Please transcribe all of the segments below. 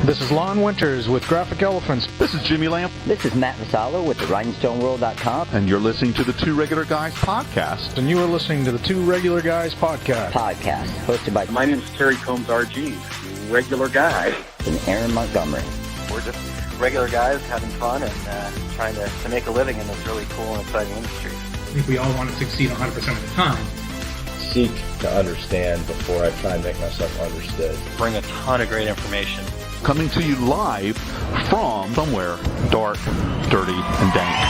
This is Lon Winters with Graphic Elephants. This is Jimmy Lamp. This is Matt Vassallo with the RhinestoneWorld.com. And you're listening to the Two Regular Guys podcast. And you are listening to the Two Regular Guys podcast. Hosted by... My name is Terry Combs, RG, regular guy. And Aaron Montgomery. We're just regular guys having fun and trying to make a living in this really cool and exciting industry. I think we all want to succeed 100% of the time. Seek to understand before I try and make myself understood. Bring a ton of great information. Coming to you live from somewhere dark, dirty, and dank.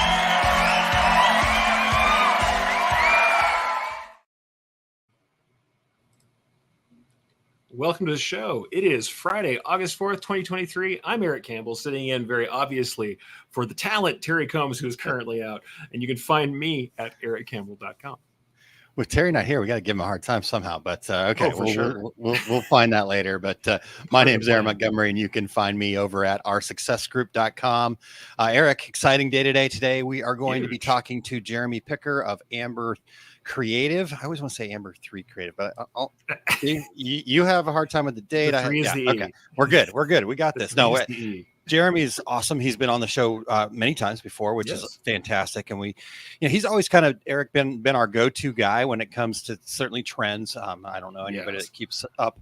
Welcome to the show. It is Friday, August 4th, 2023. I'm Eric Campbell, sitting in very obviously for the talent Terry Combs, who is currently out. And you can find me at ericcampbell.com. With Terry not here, we got to give him a hard time somehow. But okay, sure. we'll find that later. But my name's Aaron Montgomery, and you can find me over at oursuccessgroup.com. Eric, exciting day today. We are going to be talking to Jeremy Picker of AMB3R Creative. I always want to say AMB3R Creative, but you have a hard time with the date. Okay, we're good. We got this. No, Jeremy's awesome. He's been on the show many times before, which is fantastic. And he's always kind of, Eric, been our go-to guy when it comes to certainly trends. I don't know anybody that keeps up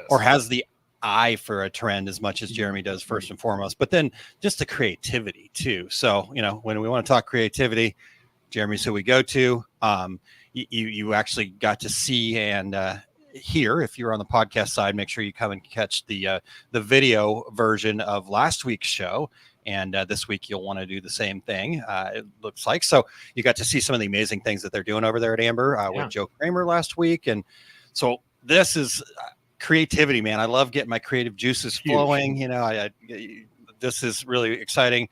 or has the eye for a trend as much as Jeremy does, first and foremost, but then just the creativity too. So, when we want to talk creativity, Jeremy's who we go to. You actually got to see and here, if you're on the podcast side, make sure you come and catch the video version of last week's show. And this week you'll want to do the same thing. It looks like. So you got to see some of the amazing things that they're doing over there at Amber with Joe Kramer last week. And so this is creativity, man. I love getting my creative juices flowing. This is really exciting.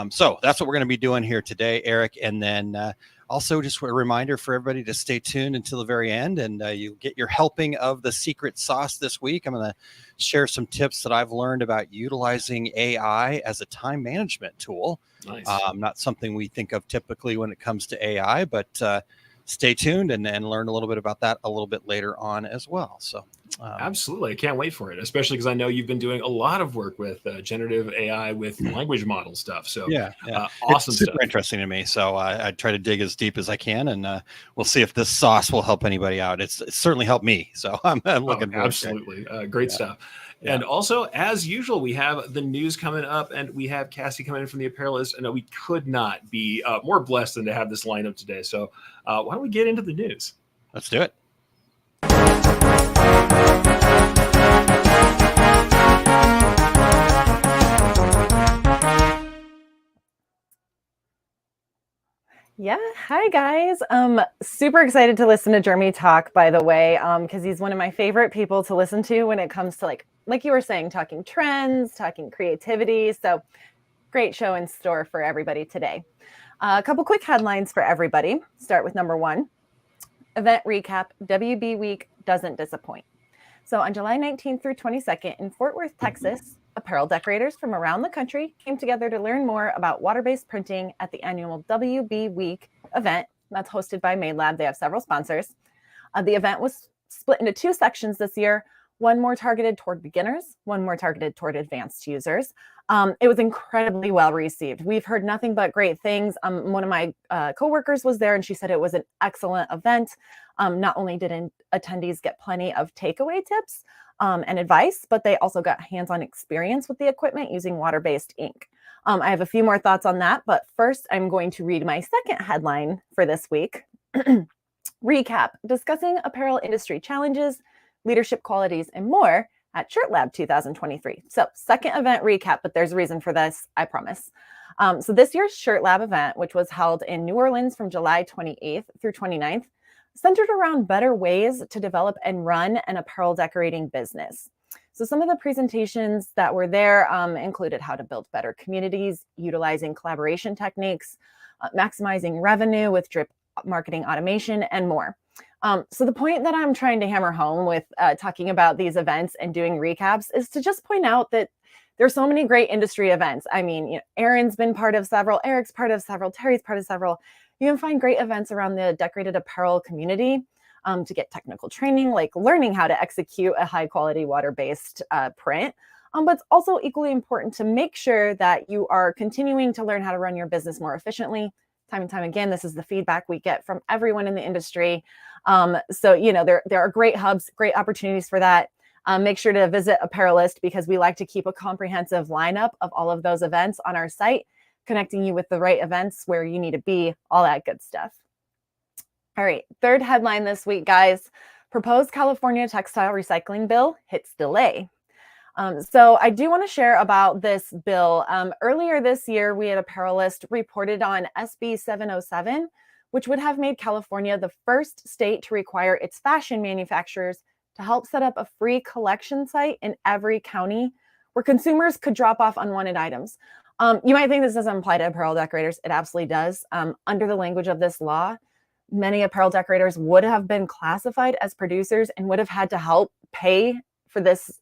So that's what we're going to be doing here today, Eric. And then also just a reminder for everybody to stay tuned until the very end, and you get your helping of the secret sauce this week. I'm going to share some tips that I've learned about utilizing AI as a time management tool. Nice. Not something we think of typically when it comes to AI, but stay tuned and learn a little bit about that a little bit later on as well. So absolutely. I can't wait for it, especially because I know you've been doing a lot of work with generative AI with language model stuff. So awesome it's super stuff. Interesting to me. So I try to dig as deep as I can, and we'll see if this sauce will help anybody out. It's certainly helped me. So I'm looking forward. Absolutely. Great stuff. Yeah. And also, as usual, we have the news coming up, and we have Cassie coming in from the apparel list. And we could not be more blessed than to have this lineup today. So why don't we get into the news? Let's do it. Yeah. Hi, guys. Super excited to listen to Jeremy talk, by the way, because he's one of my favorite people to listen to when it comes to like you were saying, talking trends, talking creativity. So great show in store for everybody today. A couple quick headlines for everybody. Start with number one. Event recap, WB Week doesn't disappoint. So on July 19th through 22nd in Fort Worth, Texas, apparel decorators from around the country came together to learn more about water-based printing at the annual WB Week event. That's hosted by Made Lab. They have several sponsors. The event was split into two sections this year, one more targeted toward beginners, one more targeted toward advanced users. It was incredibly well received. We've heard nothing but great things. One of my coworkers was there, and she said it was an excellent event. Not only did attendees get plenty of takeaway tips and advice, but they also got hands-on experience with the equipment using water-based ink. I have a few more thoughts on that, but first I'm going to read my second headline for this week. Recap, discussing apparel industry challenges, leadership qualities, and more at Shirt Lab 2023. So second event recap, but there's a reason for this, I promise. So this year's Shirt Lab event, which was held in New Orleans from July 28th through 29th, centered around better ways to develop and run an apparel decorating business. So some of the presentations that were there included how to build better communities, utilizing collaboration techniques, maximizing revenue with drip marketing automation, and more. So the point that I'm trying to hammer home with talking about these events and doing recaps is to just point out that there's so many great industry events. I mean, Aaron's been part of several, Eric's part of several, Terry's part of several. You can find great events around the decorated apparel community to get technical training, like learning how to execute a high quality water-based print. But it's also equally important to make sure that you are continuing to learn how to run your business more efficiently. Time and time again, this is the feedback we get from everyone in the industry. So, there are great hubs, great opportunities for that. Make sure to visit Apparelist, because we like to keep a comprehensive lineup of all of those events on our site, connecting you with the right events where you need to be, all that good stuff. All right, third headline this week, guys. Proposed California textile recycling bill hits delay. So I do want to share about this bill. Earlier this year, we at Apparelist reported on SB 707, which would have made California the first state to require its fashion manufacturers to help set up a free collection site in every county where consumers could drop off unwanted items. You might think this doesn't apply to apparel decorators. It absolutely does. Under the language of this law, many apparel decorators would have been classified as producers and would have had to help pay for this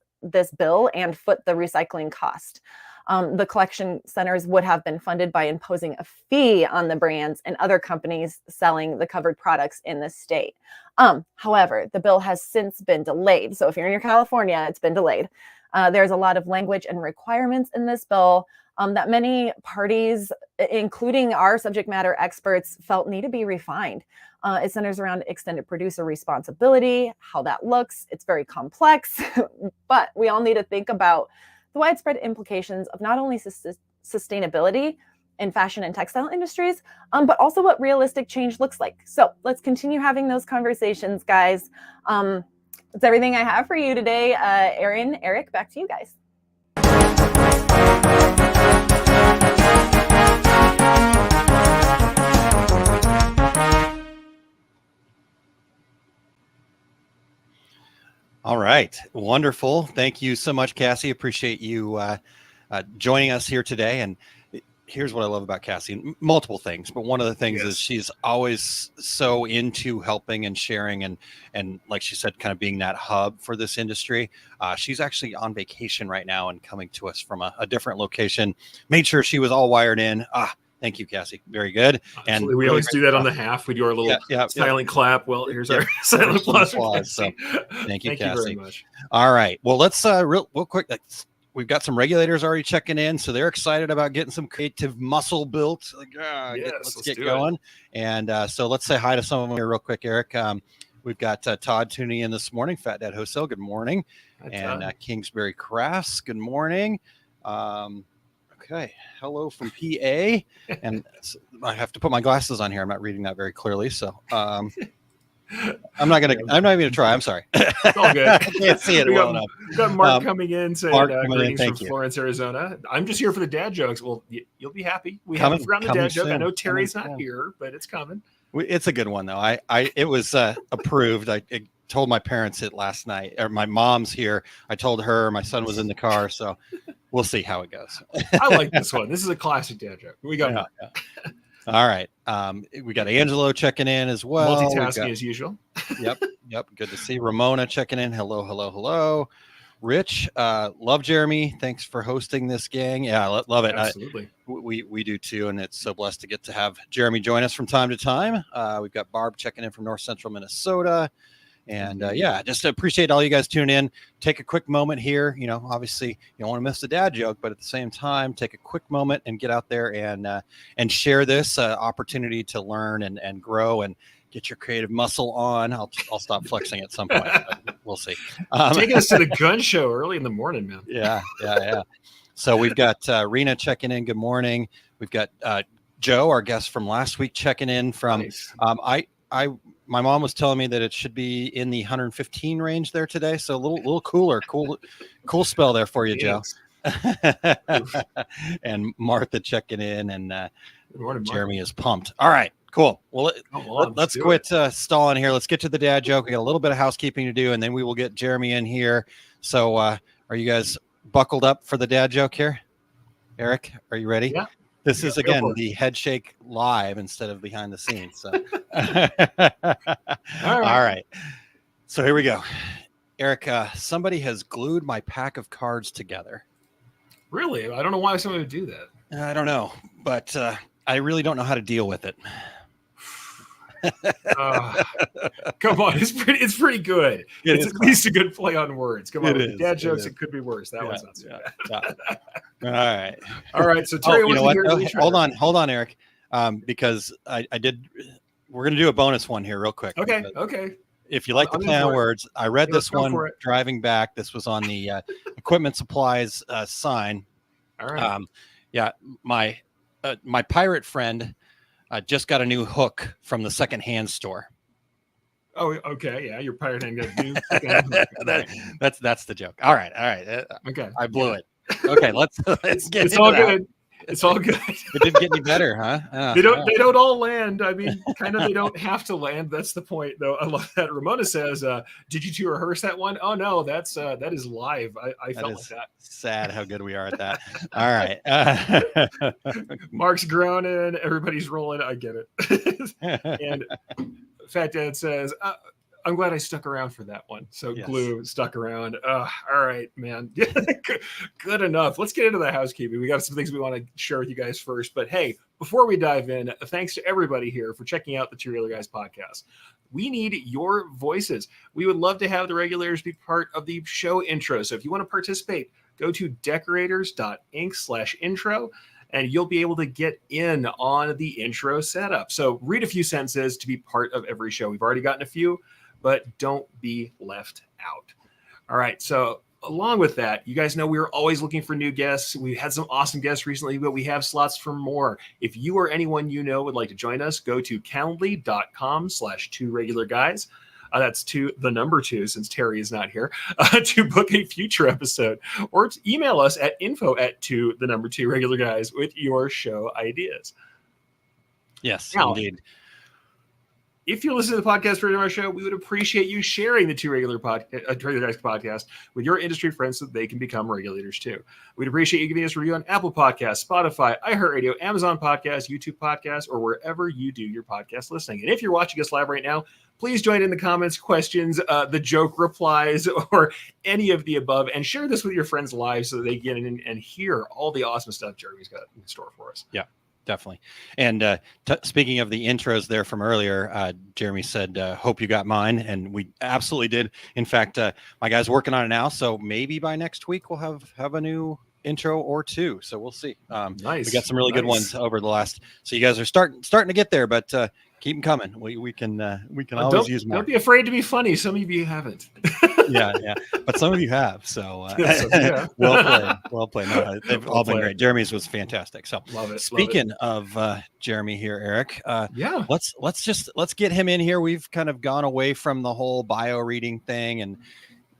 bill and foot the recycling cost. The collection centers would have been funded by imposing a fee on the brands and other companies selling the covered products in the state. However, the bill has since been delayed. So if you're in California, it's been delayed. There's a lot of language and requirements in this bill that many parties, including our subject matter experts, felt need to be refined. It centers around extended producer responsibility, how that looks. It's very complex, but we all need to think about the widespread implications of not only sustainability in fashion and textile industries, but also what realistic change looks like. So let's continue having those conversations, guys. That's everything I have for you today. Erin, Eric, back to you guys. All right. Wonderful. Thank you so much, Cassie. Appreciate you joining us here today. And here's what I love about Cassie. Multiple things, but one of the things is she's always so into helping and sharing and like she said, kind of being that hub for this industry. She's actually on vacation right now and coming to us from a different location. Made sure she was all wired in. Thank you, Cassie. Very good. And we always do that on the half. We do our little silent clap. Well, here's our silent applause. So thank you, Cassie. You very much. All right. Well, let's real quick. We've got some regulators already checking in, so they're excited about getting some creative muscle built. Let's get going. And so let's say hi to some of them here real quick, Eric. We've got Todd tuning in this morning. Fat Dad Wholesale, good morning. Hi, and Kingsbury Crafts, good morning. Okay, hello from PA, and I have to put my glasses on here. I'm not reading that very clearly, so I'm not even gonna try. I'm sorry. It's all good. I can't see it well enough. We got Mark coming in saying greetings from you. Florence, Arizona. I'm just here for the dad jokes. Well, you'll be happy. We haven't forgotten the dad joke. I know Terry's not here, but it's coming. It's a good one though. It was approved. I told my parents it last night, or my mom's here. I told her, my son was in the car, so we'll see how it goes. I like this one. This is a classic dad joke. We got it. All right. We got Angelo checking in as well. Multitasking as usual. Yep. Good to see Ramona checking in. Hello. Rich, love Jeremy. Thanks for hosting this, gang. Yeah, love it. Absolutely. We do too, and it's so blessed to get to have Jeremy join us from time to time. We've got Barb checking in from North Central Minnesota. And just appreciate all you guys tuning in. Take a quick moment here. Obviously you don't want to miss the dad joke, but at the same time, take a quick moment and get out there and share this opportunity to learn and grow and get your creative muscle on. I'll stop flexing at some point. We'll see. Taking us to the gun show early in the morning, man. Yeah. So we've got Rena checking in. Good morning. We've got Joe, our guest from last week, checking in from. Nice. My mom was telling me that it should be in the 115 range there today. So a little cooler, cool spell there for you, Joe. And Martha checking in, and Jeremy is pumped. All right, cool. Well, let's quit stalling here. Let's get to the dad joke. We got a little bit of housekeeping to do, and then we will get Jeremy in here. So are you guys buckled up for the dad joke here? Eric, are you ready? Yeah. This is, again, the head shake live instead of behind the scenes. So. All right. So here we go. Eric, somebody has glued my pack of cards together. Really? I don't know why somebody would do that. I don't know, but I really don't know how to deal with it. Come on, it's pretty good. It's at least a good play on words. Come on, It is, dad it jokes. is. It could be worse. That one's not so bad. Yeah. All right. So Terry, you know what? Here Hold on, Eric. Because I did. We're gonna do a bonus one here, real quick. Okay. Because Okay. if you like the I'm in play on for it. words, I read Let's this go one for it. driving back. This was on the equipment supplies sign. All right. Yeah, my pirate friend just got a new hook from the secondhand store. Oh, okay. Yeah, your pirate hand got new. That's the joke. All right. Okay. I blew it. Okay, let's get. It's all good. It's all good. It didn't get any better, huh? They don't all land. I mean, kind of. They don't have to land. That's the point, though. I love that. Ramona says, "Did you two rehearse that one?" Oh no, that is live. I felt like that. Sad how good we are at that. All right. Mark's groaning. Everybody's rolling. I get it. And Fat Dad says, I'm glad I stuck around for that one. So yes. Glue stuck around. All right, man. Good enough. Let's get into the housekeeping. We got some things we want to share with you guys first. But hey, before we dive in, thanks to everybody here for checking out the Two Regular Guys podcast. We need your voices. We would love to have the regulars be part of the show intro. So if you want to participate, go to decorators.inc/intro. And you'll be able to get in on the intro setup. So read a few sentences to be part of every show. We've already gotten a few, but don't be left out. All right. So along with that, you guys know we are always looking for new guests. We had some awesome guests recently, but we have slots for more. If you or anyone you know would like to join us, go to calendly.com/2regularguys. That's the number 2, since Terry is not here, to book a future episode, or to email us at info@2regularguys with your show ideas. Yes, now, indeed. If you're listening to the podcast for our show, we would appreciate you sharing the Two Regular Guys podcast with your industry friends so that they can become regulators too. We'd appreciate you giving us a review on Apple Podcasts, Spotify, iHeartRadio, Amazon Podcasts, YouTube Podcasts, or wherever you do your podcast listening. And if you're watching us live right now, please join in the comments, questions, the joke replies, or any of the above, and share this with your friends live so that they get in and hear all the awesome stuff Jeremy's got in store for us. Yeah. Definitely. And speaking of the intros there from earlier, Jeremy said, hope you got mine. And we absolutely did. In fact, my guy's working on it now. So maybe by next week, we'll have a new intro or two. So we'll see. Nice. We got some really good ones over the last. So you guys are starting to get there, but keep them coming. We can always use more. Don't be afraid to be funny. Some of you haven't. yeah. But some of you have. So yeah. well played. No, they've all been great. Jeremy's was fantastic. So love it. Speaking of Jeremy here, Eric, yeah, let's get him in here. We've kind of gone away from the whole bio reading thing, and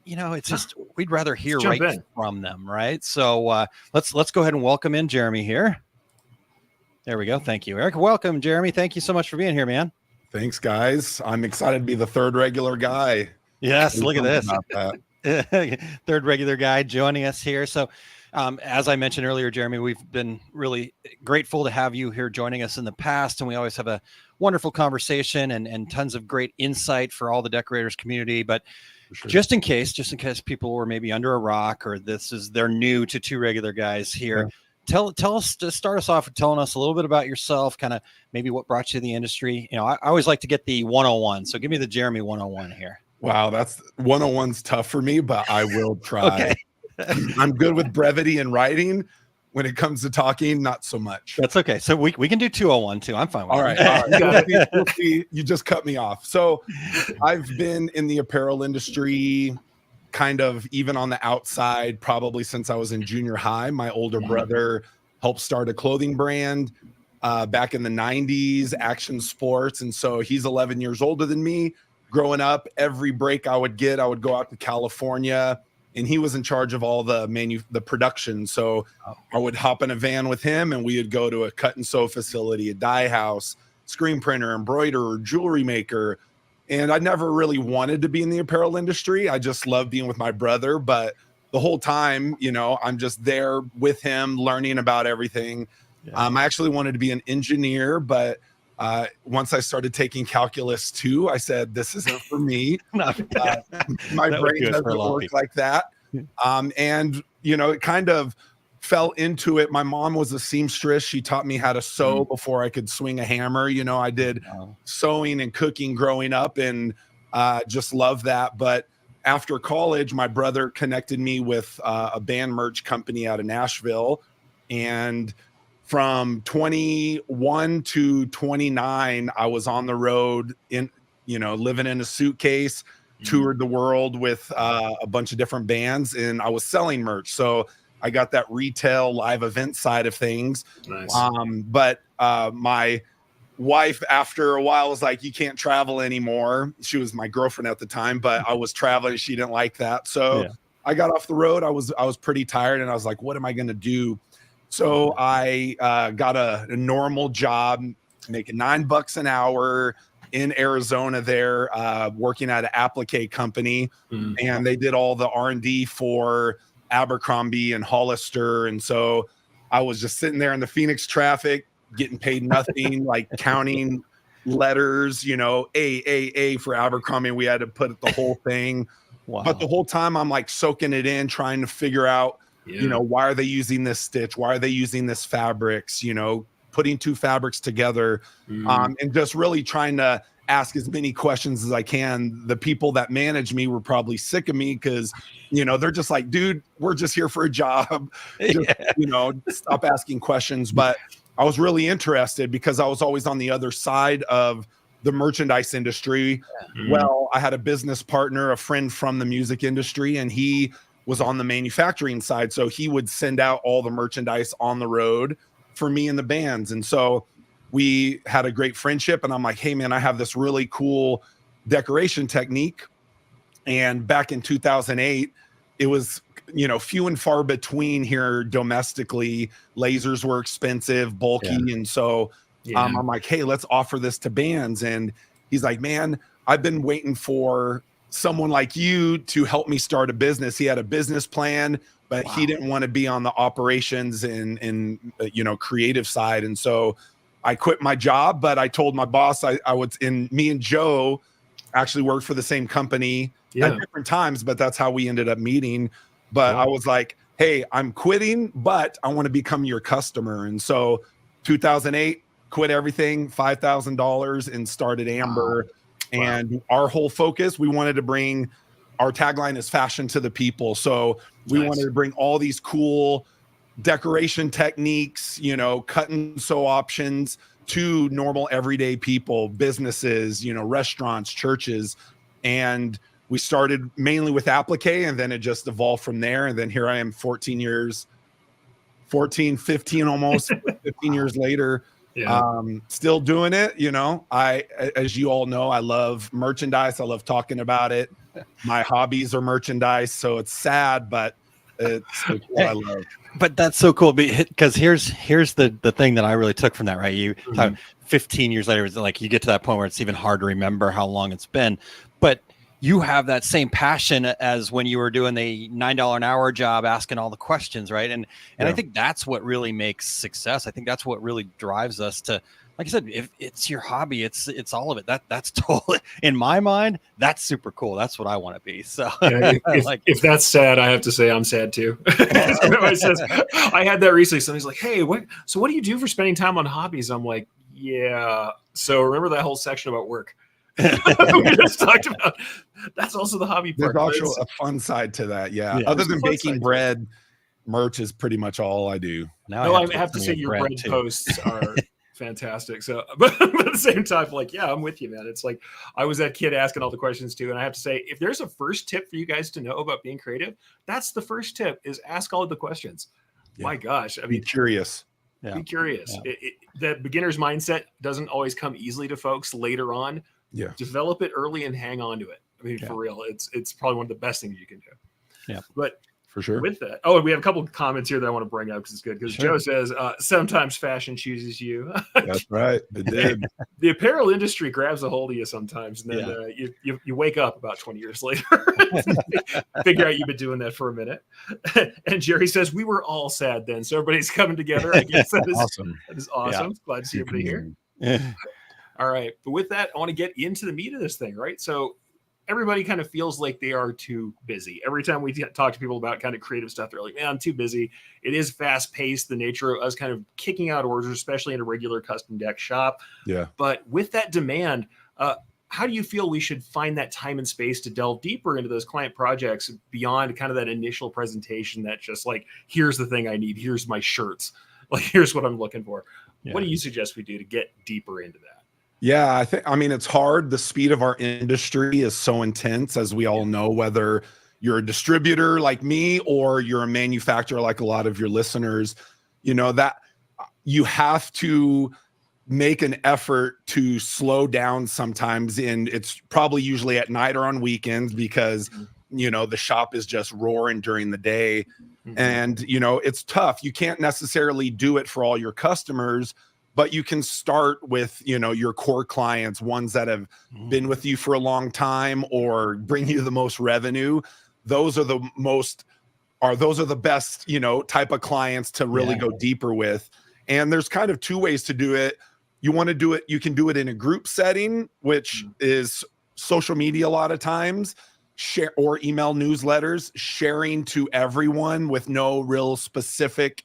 it's just we'd rather hear from them, right? So let's go ahead and welcome in Jeremy here. There we go. Thank you, Eric. Welcome, Jeremy. Thank you so much for being here, man. Thanks, guys. I'm excited to be the third regular guy. Yes, look at this. Third regular guy joining us here. So as I mentioned earlier, Jeremy, we've been really grateful to have you here joining us in the past, and we always have a wonderful conversation and tons of great insight for all the decorators community. But just in case people were maybe under a rock, or they're new to Two Regular Guys here. Yeah. Tell us, to start us off with telling us a little bit about yourself, kind of maybe what brought you to the industry. I always like to get the 101. So give me the Jeremy 101 here. Wow, that's 101's tough for me, but I will try. Okay. I'm good with brevity and writing. When it comes to talking, not so much. That's okay. So we can do 201 too. I'm fine with all right. We'll see. You just cut me off. So I've been in the apparel industry kind of even on the outside, probably since I was in junior high. My older brother helped start a clothing brand back in the 90s, Action Sports. And so he's 11 years older than me. Growing up, every break I would get, I would go out to California, and he was in charge of all the production. So I would hop in a van with him, and we would go to a cut and sew facility, a dye house, screen printer, embroiderer, jewelry maker. And I never really wanted to be in the apparel industry. I just loved being with my brother. But the whole time, I'm just there with him, learning about everything. Yeah. I actually wanted to be an engineer, but once I started taking calculus 2, I said, this isn't for me. My brain doesn't work like that. And, it kind of fell into it. My mom was a seamstress. She taught me how to sew before I could swing a hammer. I did sewing and cooking growing up. And Just love that. But after college, my brother connected me with a band merch company out of Nashville. And from 21 to 29, I was on the road living in a suitcase, toured the world with a bunch of different bands, and I was selling merch. So I got that retail live event side of things. Nice. But my wife, after a while, was like, you can't travel anymore. She was my girlfriend at the time, but I was traveling. She didn't like that. So I got off the road. I was pretty tired, and I was like, what am I going to do? So I got a normal job making $9 an hour in Arizona there, working at an applique company. And they did all the R&D for Abercrombie and Hollister. And so I was just sitting there in the Phoenix traffic, getting paid nothing, like counting letters, A for Abercrombie. And we had to put the whole thing. Wow. But the whole time I'm like soaking it in, trying to figure out, why are they using this stitch? Why are they using this fabrics? Putting two fabrics together, and just really trying to ask as many questions as I can. The people that manage me were probably sick of me because, they're just like, dude, we're just here for a job. Stop asking questions. But I was really interested because I was always on the other side of the merchandise industry. Well, I had a business partner, a friend from the music industry, and he was on the manufacturing side. So he would send out all the merchandise on the road for me and the bands. And so we had a great friendship, and I'm like, hey man, I have this really cool decoration technique. And back in 2008, it was, few and far between here domestically. Lasers were expensive, bulky. And so I'm like, hey, let's offer this to bands. And he's like, man, I've been waiting for someone like you to help me start a business. He had a business plan, but he didn't want to be on the operations and creative side. And so I quit my job, but I told my boss me and Joe actually worked for the same company at different times, but that's how we ended up meeting. But I was like, hey, I'm quitting, but I want to become your customer. And so 2008, quit everything, $5,000, and started Amber. And our whole focus, we wanted to bring, our tagline is fashion to the people. So we wanted to bring all these cool decoration techniques, cut and sew options to normal everyday people, businesses, restaurants, churches. And we started mainly with applique, and then it just evolved from there. And then here I am 15 years later. Still doing it. As you all know, I love merchandise. I love talking about it. My hobbies are merchandise, so it's sad, but it's what I love. But that's so cool because here's the thing that I really took from that, right? You 15 years later, it's like you get to that point where it's even hard to remember how long it's been, but you have that same passion as when you were doing the $9 an hour job, asking all the questions, right? And I think that's what really makes success. I think that's what really drives us to, like I said, if it's your hobby, it's all of it. That's totally, in my mind, that's super cool. That's what I want to be. So if that's sad, I have to say I'm sad too. I had that recently. Somebody's like, hey, what do you do for spending time on hobbies? I'm like, yeah. So remember that whole section about work we just talked about? That's also the hobby part. There's also a fun side to that. Other than baking bread, merch is pretty much all I do. Now I have to say your bread posts are fantastic. So, but at the same time, like, yeah, I'm with you, man. It's like I was that kid asking all the questions too, and I have to say, if there's a first tip for you guys to know about being creative, that's the first tip: is ask all of the questions. My gosh, I mean, be curious. Be curious. The beginner's mindset doesn't always come easily to folks later on. Develop it early and hang on to it. I mean, for real, it's probably one of the best things you can do. But for sure. With that, and we have a couple of comments here that I want to bring up because it's good. Because Joe says sometimes fashion chooses you. That's right. It did. The apparel industry grabs a hold of you sometimes, and then you wake up about 20 years later, figure out you've been doing that for a minute. And Jerry says we were all sad then, so everybody's coming together. I guess that is awesome. That is awesome. Glad to see everybody here. All right, but with that, I want to get into the meat of this thing, right? So everybody kind of feels like they are too busy. Every time we talk to people about kind of creative stuff, they're like, man, I'm too busy. It is fast paced, the nature of us kind of kicking out orders, especially in a regular custom deck shop. But with that demand, how do you feel we should find that time and space to delve deeper into those client projects beyond kind of that initial presentation that just like, here's the thing I need, here's my shirts, like, here's what I'm looking for. Yeah. What do you suggest we do to get deeper into that? Yeah, I mean, it's hard. The speed of our industry is so intense, as we all know, whether you're a distributor like me or you're a manufacturer like a lot of your listeners, you know, that you have to make an effort to slow down sometimes. And it's probably usually at night or on weekends because, you know, the shop is just roaring during the day. And, you know, it's tough. You can't necessarily do it for all your customers, but you can start with, you know, your core clients, ones that have been with you for a long time or bring you the most revenue. Those are the best, you know, type of clients to really go deeper with. And there's kind of two ways to do it. You want to do it, you can do it in a group setting, which is social media a lot of times, share or email newsletters, sharing to everyone with no real specific,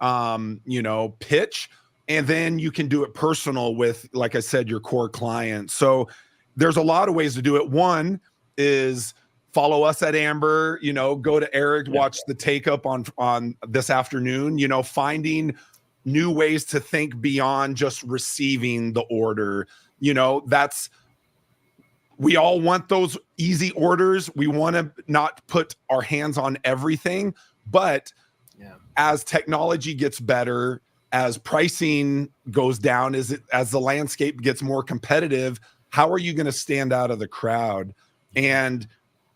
you know, pitch. And then you can do it personal with, like I said, your core clients. So there's a lot of ways to do it. One is follow us at Amber, you know, go to Eric, watch the take up on this afternoon, you know, finding new ways to think beyond just receiving the order. You know, we all want those easy orders. We want to not put our hands on everything, but as technology gets better, as pricing goes down, as the landscape gets more competitive, how are you going to stand out of the crowd? And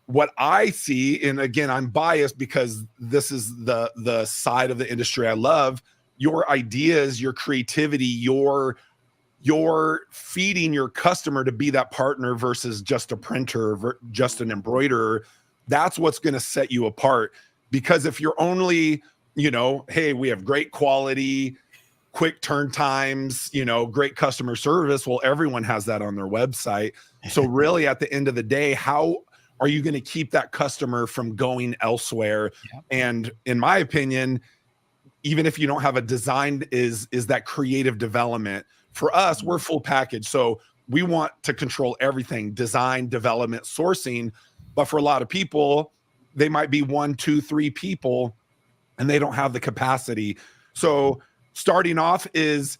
what I see, and again, I'm biased because this is the side of the industry I love, your ideas, your creativity, you're feeding your customer to be that partner versus just a printer, just an embroiderer. That's what's going to set you apart. Because if you're only, you know, hey, we have great quality, quick turn times, you know, great customer service. Well, everyone has that on their website. So really at the end of the day, how are you going to keep that customer from going elsewhere? And in my opinion, even if you don't have a design, is that creative development. For us, we're full package. So we want to control everything, design, development, sourcing. But for a lot of people, they might be 1, 2, 3 people, and they don't have the capacity. So starting off is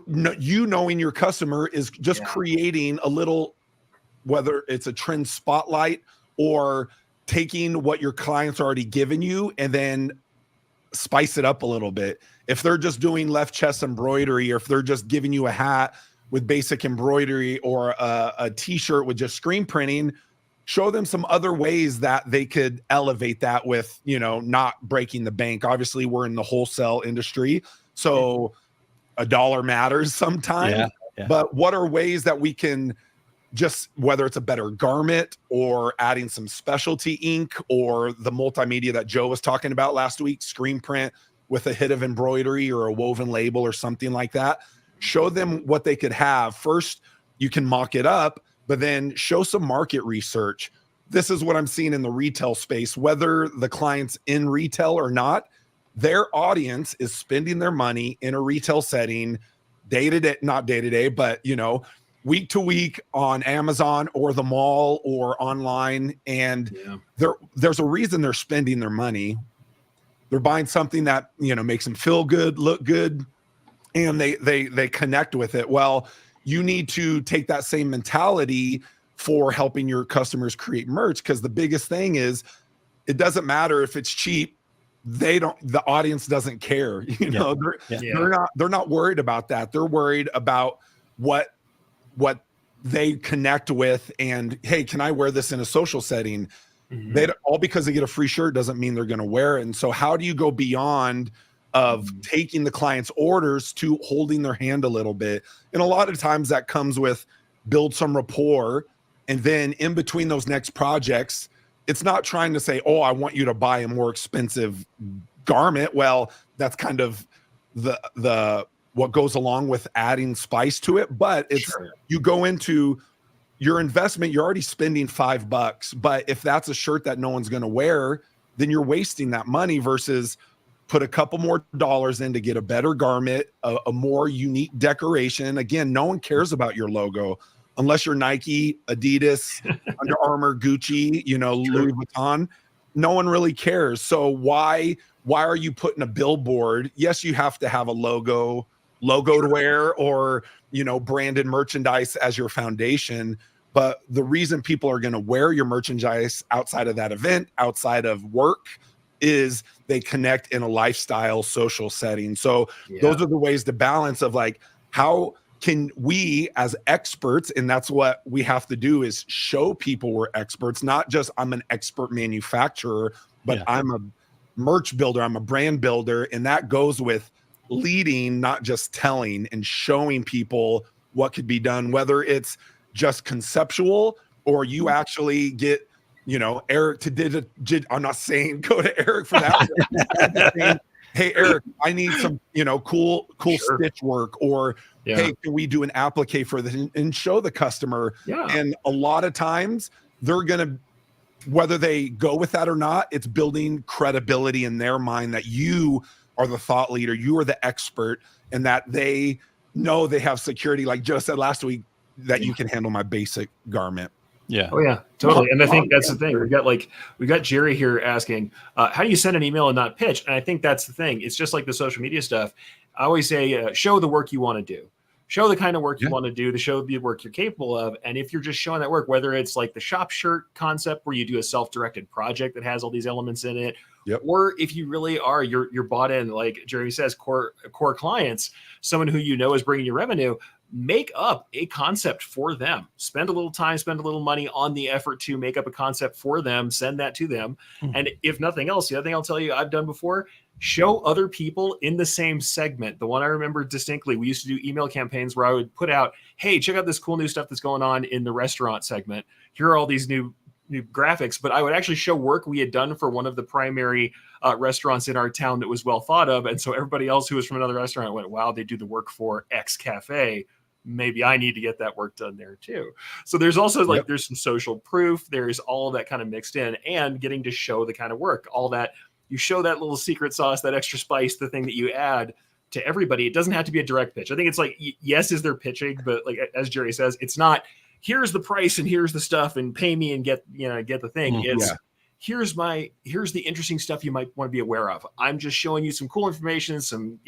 you knowing your customer is just creating a little, whether it's a trend spotlight or taking what your clients are already given you and then spice it up a little bit. If they're just doing left chest embroidery, or if they're just giving you a hat with basic embroidery or a t-shirt with just screen printing, show them some other ways that they could elevate that with, you know, not breaking the bank. Obviously, we're in the wholesale industry, so a dollar matters sometimes. But what are ways that we can just, whether it's a better garment or adding some specialty ink or the multimedia that Joe was talking about last week, screen print with a hit of embroidery or a woven label or something like that, show them what they could have. First, you can mock it up, but then show some market research. This is what I'm seeing in the retail space, whether the client's in retail or not, their audience is spending their money in a retail setting day to day, not day to day, but, you know, week to week on Amazon or the mall or online. And there's a reason they're spending their money. They're buying something that, you know, makes them feel good, look good, and they connect with it. Well, you need to take that same mentality for helping your customers create merch, because the biggest thing is it doesn't matter if it's cheap. The audience doesn't care. You know, they're not worried about that. They're worried about what they connect with, and hey, can I wear this in a social setting? They all, because they get a free shirt doesn't mean they're going to wear it. And so how do you go beyond of taking the client's orders to holding their hand a little bit? And a lot of times that comes with build some rapport, and then in between those next projects, it's not trying to say, oh, I want you to buy a more expensive garment. Well, that's kind of the what goes along with adding spice to it. But it's you go into your investment, you're already spending $5, but if that's a shirt that no one's going to wear, then you're wasting that money versus put a couple more dollars in to get a better garment, a more unique decoration. Again, no one cares about your logo. unless you're Nike, Adidas, Under Armour, Gucci, Louis Vuitton, no one really cares. So why are you putting a billboard? Yes, you have to have a logo to wear, or branded merchandise as your foundation. But the reason people are going to wear your merchandise outside of that event, outside of work, is they connect in a lifestyle social setting. So those are the ways to balance of like, how can we as experts, and that's what we have to do, is show people we're experts, not just I'm an expert manufacturer, but I'm a merch builder, I'm a brand builder. And that goes with leading, not just telling, and showing people what could be done, whether it's just conceptual or you actually get, Eric to did I'm not saying go to Eric for that. I'm just saying, hey, Eric, I need some, cool stitch work, or hey, can we do an applique for this, and show the customer. And a lot of times they're going to, whether they go with that or not, it's building credibility in their mind that you are the thought leader, you are the expert, and that they know they have security. Like Joe said last week, that you can handle my basic garment. Yeah. Oh yeah, totally. And I think that's the thing. We got Jerry here asking, how do you send an email and not pitch? And I think that's the thing. It's just like the social media stuff. I always say, show the work you want to do. Show the kind of work you want to do, to show the work you're capable of. And if you're just showing that work, whether it's like the shop shirt concept where you do a self-directed project that has all these elements in it, or if you really are, you're bought in, like Jeremy says, core clients, someone who is bringing you revenue, make up a concept for them. Spend a little time, spend a little money on the effort to make up a concept for them, send that to them. And if nothing else, the other thing I'll tell you I've done before, show other people in the same segment. The one I remember distinctly, we used to do email campaigns where I would put out, hey, check out this cool new stuff that's going on in the restaurant segment. Here are all these new graphics, but I would actually show work we had done for one of the primary restaurants in our town that was well thought of. And so everybody else who was from another restaurant went, wow, they do the work for X Cafe. Maybe I need to get that work done there too. So there's also there's some social proof. There's all of that kind of mixed in, and getting to show the kind of work, all that you show, that little secret sauce, that extra spice, the thing that you add to everybody. It doesn't have to be a direct pitch. I think it's like, yes, is there pitching, but like, as Jerry says, it's not, here's the price and here's the stuff and pay me and get the thing. It's here's the interesting stuff you might want to be aware of. I'm just showing you some cool information, some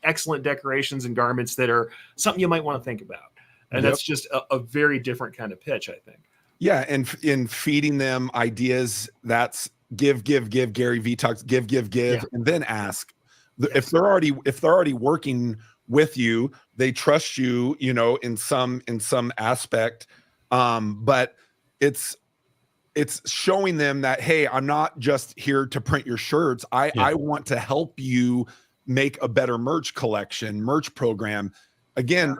excellent decorations and garments that are something you might want to think about. And that's just a very different kind of pitch, I think. Yeah. And in feeding them ideas, that's give, Gary Vee talks, give, and then ask. If they're already working with you, they trust you, in some aspect. But it's showing them that, hey, I'm not just here to print your shirts. I want to help you make a better merch collection, merch program. Again,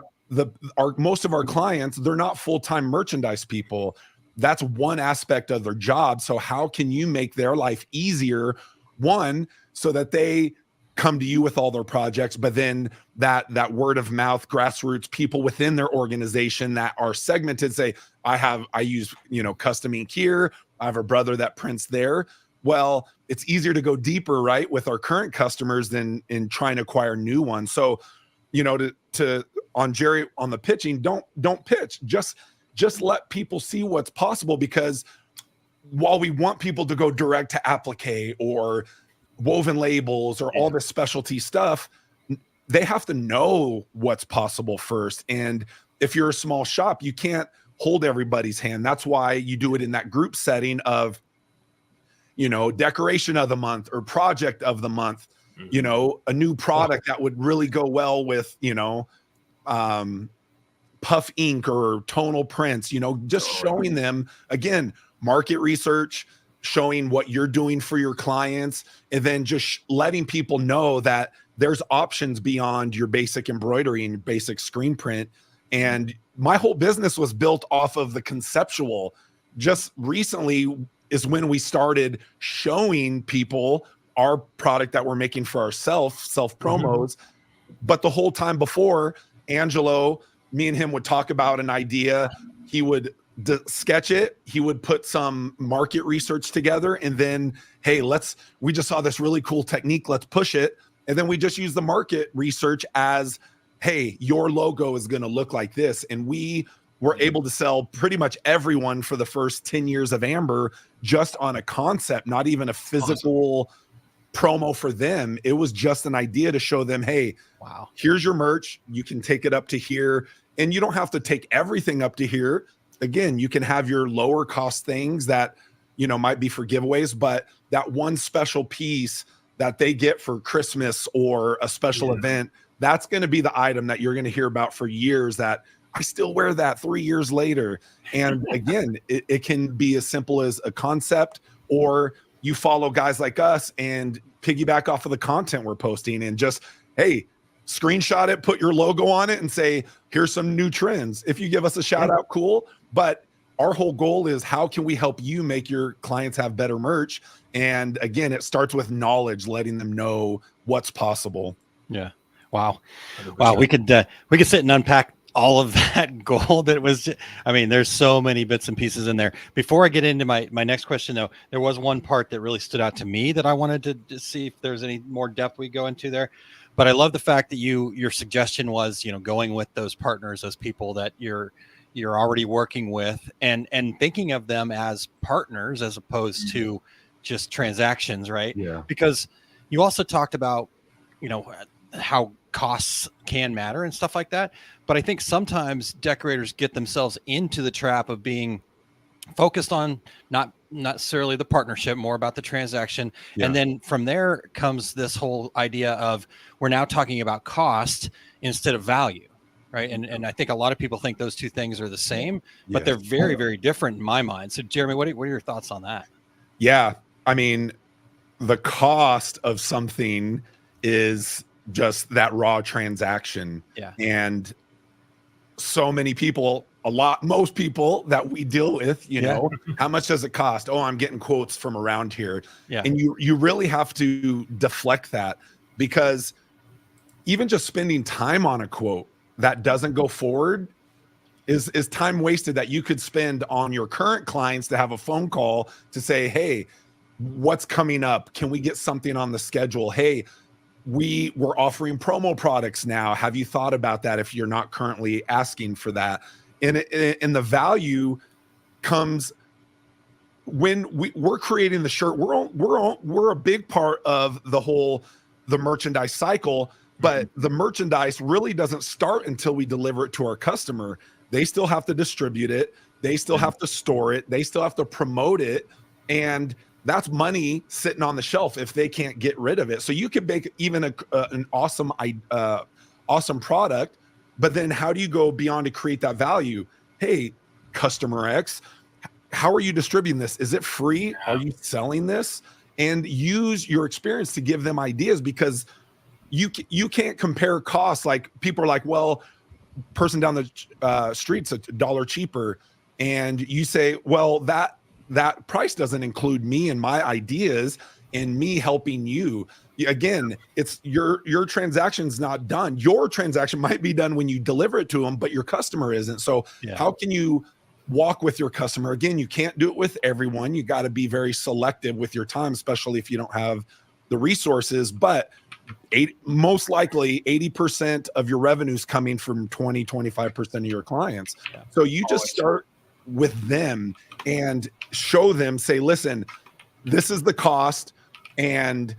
most of our clients, they're not full-time merchandise people. That's one aspect of their job. So how can you make their life easier? One, so that they come to you with all their projects, but then that word of mouth, grassroots people within their organization that are segmented say, I use, custom ink here. I have a brother that prints there. Well, it's easier to go deeper, right, with our current customers than in trying to acquire new ones. So, to on Jerry on the pitching, don't pitch. Just let people see what's possible, because while we want people to go direct to applique or woven labels or all this specialty stuff, they have to know what's possible first. And if you're a small shop, you can't hold everybody's hand. That's why you do it in that group setting of, decoration of the month or project of the month, a new product that would really go well with, puff ink or tonal prints, just showing them, again, market research, showing what you're doing for your clients, and then just letting people know that there's options beyond your basic embroidery and your basic screen print. And my whole business was built off of the conceptual. Just recently is when we started showing people our product that we're making for ourselves, self promos. But the whole time before, Angelo, me and him would talk about an idea. He would sketch it. He would put some market research together, and then, hey, we just saw this really cool technique. Let's push it. And then we just use the market research as, hey, your logo is going to look like this. And we we're able to sell pretty much everyone for the first 10 years of Amber just on a concept, not even a physical promo for them. It was just an idea to show them, hey, wow, here's your merch. You can take it up to here, and you don't have to take everything up to here. Again, you can have your lower cost things that, you know, might be for giveaways, but that one special piece that they get for Christmas or a special event, that's going to be the item that you're going to hear about for years, that I still wear that 3 years later. And again, it can be as simple as a concept, or you follow guys like us and piggyback off of the content we're posting and just, hey, screenshot it, put your logo on it and say, here's some new trends. If you give us a shout out, cool. But our whole goal is, how can we help you make your clients have better merch? And again, it starts with knowledge, letting them know what's possible. Yeah. Wow. 100%. Wow. We could sit and unpack all of that gold. That was, I mean, there's so many bits and pieces in there. Before I get into my next question, though, there was one part that really stood out to me that I wanted to see if there's any more depth we go into there. But I love the fact that your suggestion was, you know, going with those partners, those people that you're already working with, and thinking of them as partners as opposed to just transactions, right? Yeah. Because you also talked about, you know, how costs can matter and stuff like that. But I think sometimes decorators get themselves into the trap of being focused on not necessarily the partnership, more about the transaction. Yeah. And then from there comes this whole idea of, we're now talking about cost instead of value. Right. And I think a lot of people think those two things are the same, but they're very, very different in my mind. So Jeremy, what are your thoughts on that? Yeah. I mean, the cost of something is just that raw transaction. Yeah. And so many people, most people that we deal with, you know, how much does it cost? Oh, I'm getting quotes from around here. Yeah. And you really have to deflect that, because even just spending time on a quote that doesn't go forward is time wasted that you could spend on your current clients to have a phone call to say, hey, what's coming up? Can we get something on the schedule? Hey, we're offering promo products now. Have you thought about that if you're not currently asking for that? And the value comes when we're creating the shirt. We're a big part of the merchandise cycle, but the merchandise really doesn't start until we deliver it to our customer. They still have to distribute it. They still have to store it. They still have to promote it. And that's money sitting on the shelf if they can't get rid of it. So you could make even an awesome product, but then how do you go beyond to create that value? Hey, customer X, how are you distributing this? Is it free? Are you selling this? And use your experience to give them ideas, because you can't compare costs. Like, people are like, well, person down the street's $1 cheaper. And you say, well, that price doesn't include me and my ideas and me helping you. Again, it's your transaction's not done. Your transaction might be done when you deliver it to them, but your customer isn't. So how can you walk with your customer? Again, you can't do it with everyone. You got to be very selective with your time, especially if you don't have the resources. But most likely 80% of your revenue is coming from 25% of your clients. So you just start with them and show them, say, listen, this is the cost. And,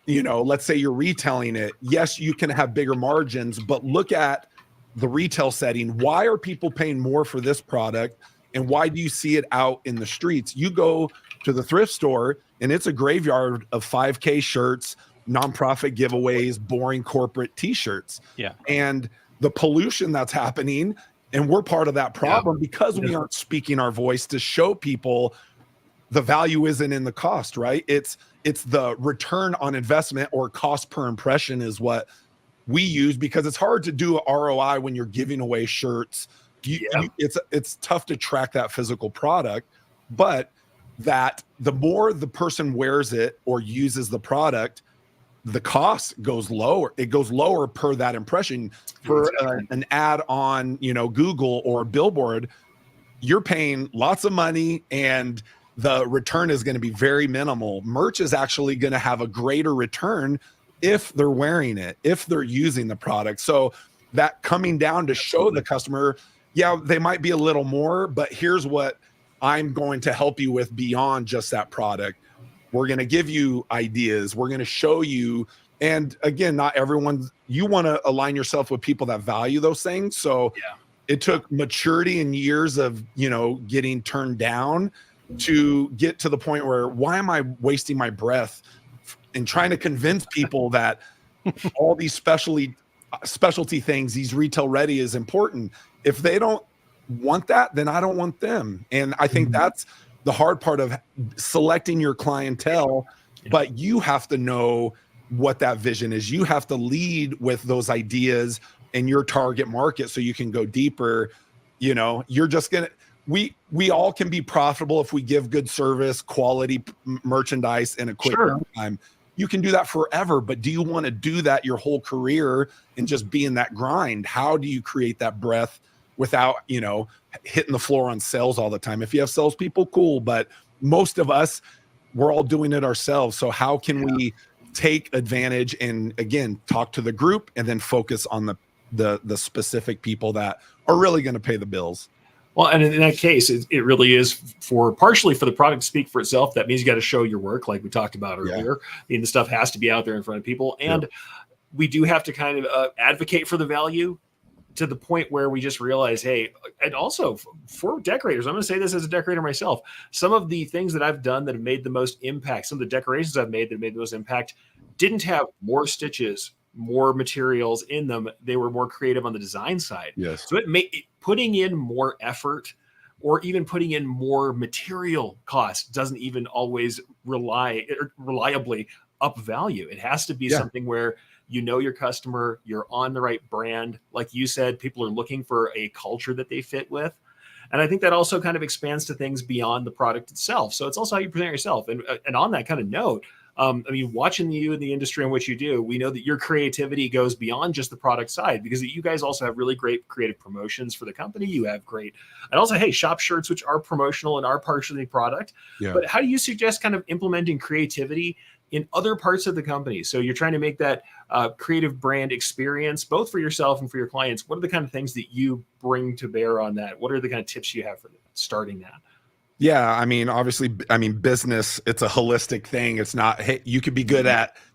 you know, let's say you're retailing it. Yes, you can have bigger margins, but look at the retail setting. Why are people paying more for this product? And why do you see it out in the streets? You go to the thrift store and it's a graveyard of 5K shirts, nonprofit giveaways, boring corporate t-shirts. Yeah. And the pollution that's happening, and we're part of that problem because we aren't speaking our voice to show people the value isn't in the cost, right? It's the return on investment, or cost per impression is what we use, because it's hard to do a ROI when you're giving away shirts. It's tough to track that physical product, but that the more the person wears it or uses the product, the cost goes lower. It goes lower per that impression. For an ad on, you know, Google or Billboard, you're paying lots of money and the return is going to be very minimal. Merch is actually going to have a greater return if they're wearing it, if they're using the product. So that coming down to show the customer, yeah, they might be a little more, but here's what I'm going to help you with beyond just that product. We're going to give you ideas. We're going to show you. And again, not everyone, you want to align yourself with people that value those things. So it took maturity and years of, getting turned down to get to the point where, why am I wasting my breath and trying to convince people that all these specialty things, these retail ready is important. If they don't want that, then I don't want them. And I think that's the hard part of selecting your clientele, but you have to know what that vision is. You have to lead with those ideas and your target market so you can go deeper. You're just going to, we all can be profitable if we give good service, quality merchandise, and a quick time. You can do that forever, but do you want to do that your whole career and just be in that grind? How do you create that breadth without, hitting the floor on sales all the time? If you have salespeople, cool, but most of us, we're all doing it ourselves. So how can we take advantage and, again, talk to the group and then focus on the specific people that are really going to pay the bills? Well, and in that case, it really is partially for the product to speak for itself. That means you got to show your work, like we talked about earlier. The stuff has to be out there in front of people. And we do have to kind of advocate for the value to the point where we just realize, hey, and also for decorators, I'm going to say this as a decorator myself, some of the things that I've done that have made the most impact, some of the decorations I've made that made the most impact didn't have more stitches, more materials in them. They were more creative on the design side. Yes. So it made putting in more effort or even putting in more material costs doesn't even always reliably up value. It has to be something where your customer, you're on the right brand. Like you said, people are looking for a culture that they fit with. And I think that also kind of expands to things beyond the product itself. So it's also how you present yourself. And on that kind of note, watching you in the industry in which you do, we know that your creativity goes beyond just the product side, because you guys also have really great creative promotions for the company. You have great, and also, hey, shop shirts, which are promotional and are partially product. But how do you suggest kind of implementing creativity in other parts of the company? So you're trying to make that creative brand experience, both for yourself and for your clients. What are the kind of things that you bring to bear on that? What are the kind of tips you have for starting that? Yeah, obviously, business, it's a holistic thing. It's not, hey, you could be good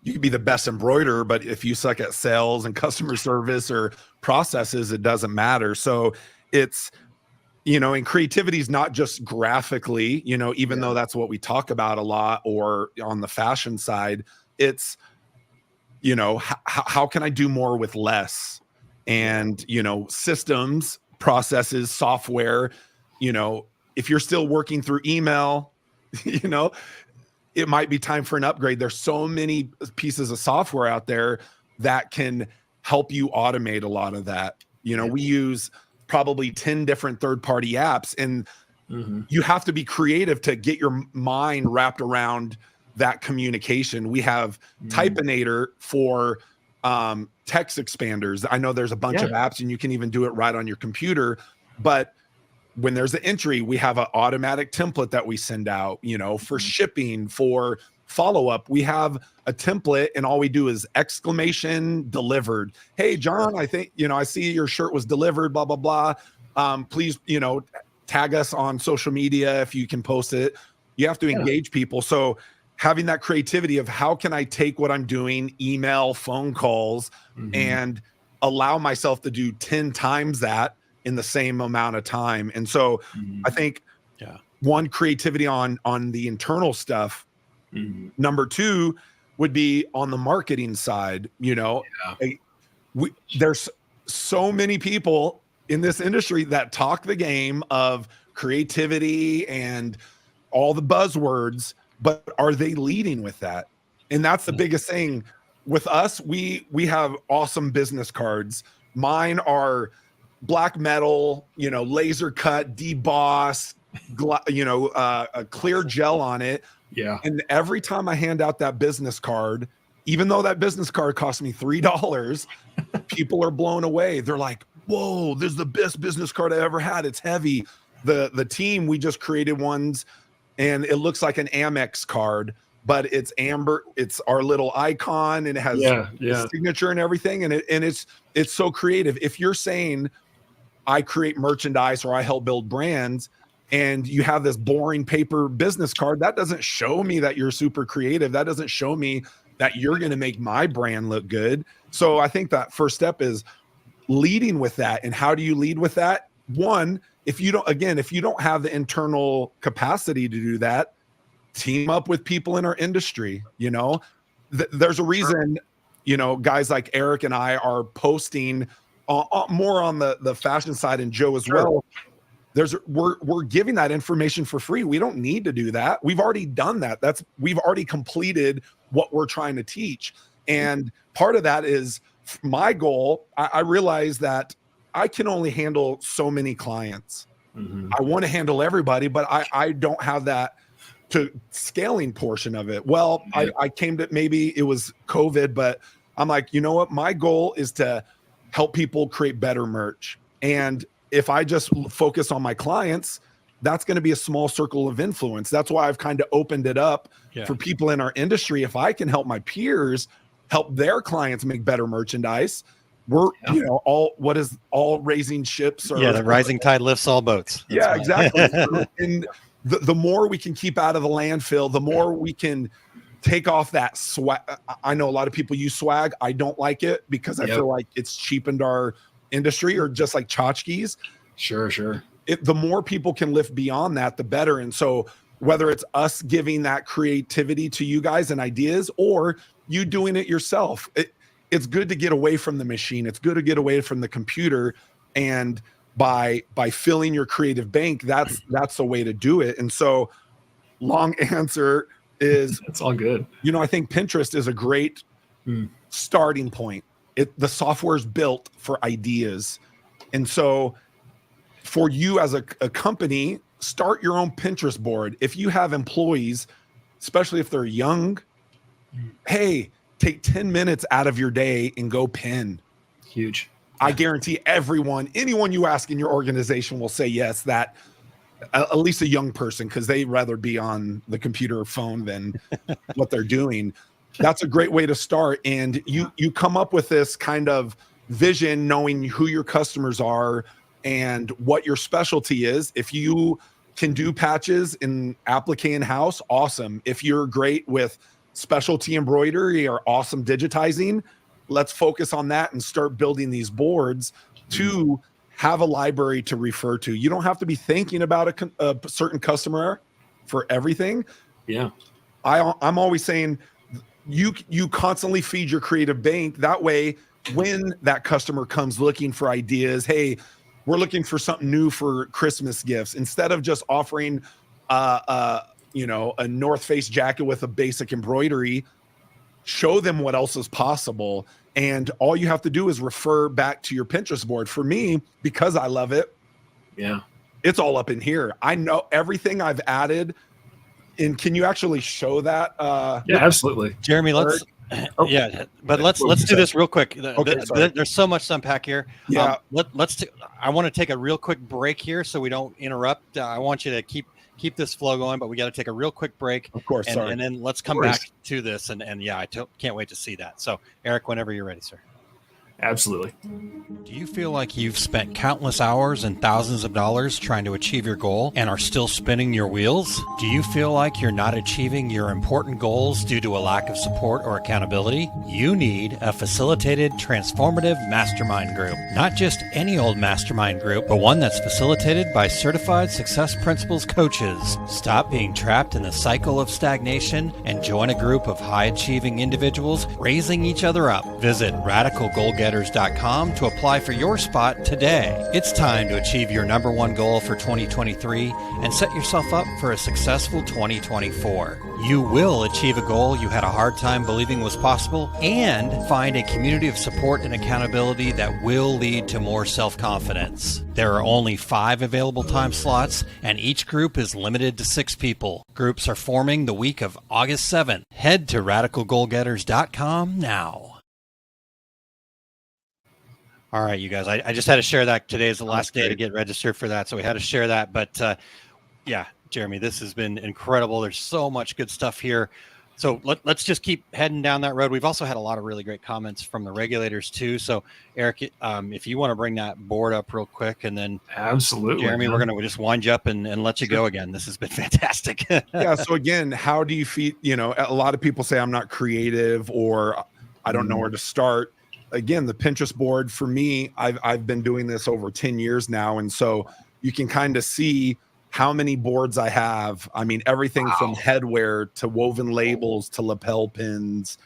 you could be the best embroiderer, but if you suck at sales and customer service or processes, it doesn't matter. So it's, and creativity is not just graphically, even though that's what we talk about a lot, or on the fashion side, it's, how can I do more with less? And, systems, processes, software, if you're still working through email, it might be time for an upgrade. There's so many pieces of software out there that can help you automate a lot of that. We use probably 10 different third-party apps, and you have to be creative to get your mind wrapped around that communication. We have Typinator for text expanders. I know there's a bunch of apps, and you can even do it right on your computer, but when there's an entry, we have an automatic template that we send out, for shipping, for follow-up. We have a template, and all we do is exclamation delivered. Hey, John, I think, I see your shirt was delivered, blah, blah, blah. Please, tag us on social media if you can post it. You have to engage people. So having that creativity of how can I take what I'm doing, email, phone calls, and allow myself to do 10 times that in the same amount of time. And so I think one, creativity on the internal stuff. Number two would be on the marketing side. There's so many people in this industry that talk the game of creativity and all the buzzwords, but are they leading with that? And that's the biggest thing with us. We have awesome business cards. Mine are black metal, laser cut, deboss, a clear gel on it. Yeah. And every time I hand out that business card, even though that business card cost me $3, people are blown away. They're like, whoa, this is the best business card I ever had. It's heavy. The team, we just created ones, and it looks like an Amex card, but it's amber. It's our little icon, and it has a signature and everything. And it's so creative. If you're saying, I create merchandise or I help build brands, and you have this boring paper business card, that doesn't show me that you're super creative. That doesn't show me that you're going to make my brand look good. So I think that first step is leading with that. And how do you lead with that? One, if you don't have the internal capacity to do that, team up with people in our industry. There's a reason, guys like Eric and I are posting more on the fashion side, and Joe as well. We're giving that information for free. We don't need to do that. We've already done that. We've already completed what we're trying to teach. And part of that is my goal. I realize that I can only handle so many clients. Mm-hmm. I want to handle everybody, but I don't have that to scaling portion of it. Well, I came to, maybe it was COVID, but I'm like, you know what? My goal is to help people create better merch. And if I just focus on my clients, that's going to be a small circle of influence. That's why I've kind of opened it up for people in our industry. If I can help my peers help their clients make better merchandise, we're, all raising ships. Or, the rising tide lifts all boats. That's exactly. And the more we can keep out of the landfill, the more we can take off that swag. I know a lot of people use swag. I don't like it because I feel like it's cheapened our industry, or just like tchotchkes. Sure. The more people can lift beyond that, the better. And so whether it's us giving that creativity to you guys and ideas, or you doing it yourself, it's good to get away from the machine. It's good to get away from the computer. And by filling your creative bank, that's the way to do it. And so long answer is, it's all good. I think Pinterest is a great starting point. The software is built for ideas. And so for you as a company, start your own Pinterest board. If you have employees, especially if they're young, hey, take 10 minutes out of your day and go pin. Huge. I guarantee anyone you ask in your organization will say yes, that at least a young person, because they'd rather be on the computer or phone than what they're doing. That's a great way to start. And you come up with this kind of vision, knowing who your customers are and what your specialty is. If you can do patches in applique in-house, awesome. If you're great with specialty embroidery or awesome digitizing, let's focus on that and start building these boards to have a library to refer to. You don't have to be thinking about a certain customer for everything. Yeah. I'm always saying you constantly feed your creative bank. That way, when that customer comes looking for ideas, hey, we're looking for something new for Christmas gifts, instead of just offering a North Face jacket with a basic embroidery, show them what else is possible. And all you have to do is refer back to your Pinterest board. For me, because I love it, it's all up in here. I know everything I've added. And can you actually show that? Yeah, absolutely. Jeremy, let's do this real quick. There's so much to unpack here. Yeah. I want to take a real quick break here so we don't interrupt. I want you to keep this flow going, but we got to take a real quick break. Of course. And then let's come back to this. And I can't wait to see that. So Eric, whenever you're ready, sir. Absolutely. Do you feel like you've spent countless hours and thousands of dollars trying to achieve your goal and are still spinning your wheels? Do you feel like you're not achieving your important goals due to a lack of support or accountability? You need a facilitated, transformative mastermind group. Not just any old mastermind group, but one that's facilitated by certified success principles coaches. Stop being trapped in the cycle of stagnation and join a group of high-achieving individuals raising each other up. Visit radicalgoalgetters.com to apply for your spot today. It's time to achieve your number one goal for 2023 and set yourself up for a successful 2024. You will achieve a goal you had a hard time believing was possible and find a community of support and accountability that will lead to more self-confidence. There are only 5 available time slots, and each group is limited to 6 people. Groups are forming the week of August 7th. Head to radicalgoalgetters.com now. All right, you guys, I just had to share that. Today is the last day to get registered for that, so we had to share that. But Jeremy, this has been incredible. There's so much good stuff here. So let's just keep heading down that road. We've also had a lot of really great comments from the regulators too. So Eric, if you want to bring that board up real quick, and then absolutely, Jeremy, we're going to just wind you up and let you go again. This has been fantastic. Yeah. So again, how do you feed, a lot of people say I'm not creative or I don't know where to start. Again, the Pinterest board for me, I've been doing this over 10 years now. And so you can kind of see how many boards I have. I mean, everything from headwear to woven labels to lapel pins.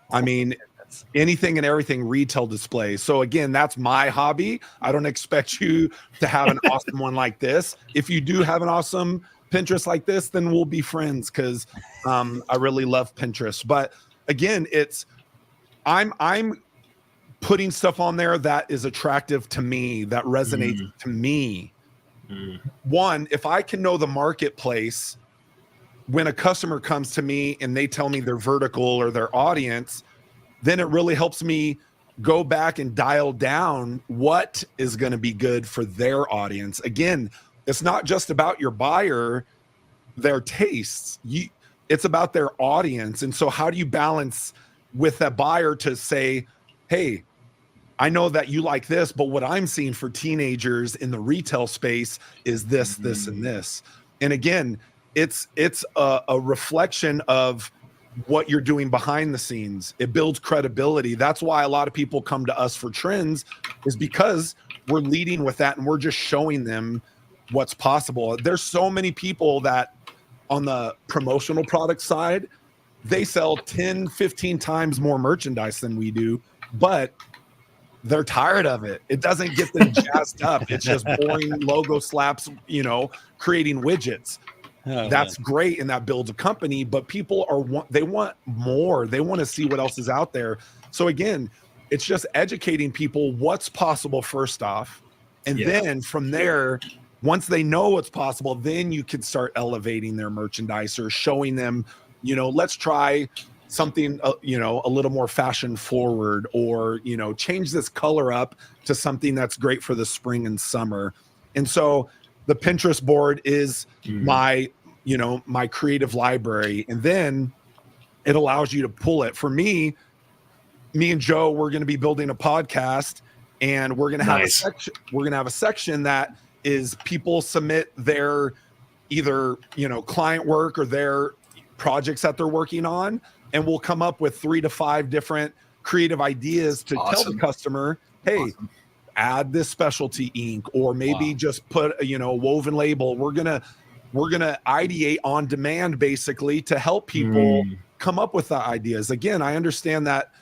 I mean, anything and everything retail display. So again, that's my hobby. I don't expect you to have an awesome one like this. If you do have an awesome Pinterest like this, then we'll be friends because I really love Pinterest. But again, I'm putting stuff on there that is attractive to me, that resonates to me. One, if I can know the marketplace, when a customer comes to me and they tell me their vertical or their audience, then it really helps me go back and dial down what is going to be good for their audience. Again, it's not just about your buyer, their tastes. It's about their audience. And so how do you balance with that buyer to say, hey, I know that you like this, but what I'm seeing for teenagers in the retail space is this, this, and this. And again, it's a reflection of what you're doing behind the scenes. It builds credibility. That's why a lot of people come to us for trends, is because we're leading with that and we're just showing them what's possible. There's so many people that on the promotional product side, they sell 10, 15 times more merchandise than we do, but they're tired of it. It doesn't get them jazzed up. It's just boring logo slaps, creating widgets. That's great, and that builds a company, but people they want more. They want to see what else is out there. So again, it's just educating people what's possible first off, and then from there, once they know what's possible, then you can start elevating their merchandise or showing them, let's try something, a little more fashion forward, or, change this color up to something that's great for the spring and summer. And so the Pinterest board is my creative library. And then it allows you to pull it. For me and Joe, we're going to be building a podcast, and we're going to have a section. We're going to have a section that is people submit their either, client work or their projects that they're working on. And we'll come up with 3 to 5 different creative ideas to tell the customer, hey, add this specialty ink, or maybe just put a woven label. We're gonna ideate on demand, basically, to help people come up with the ideas. Again, I understand that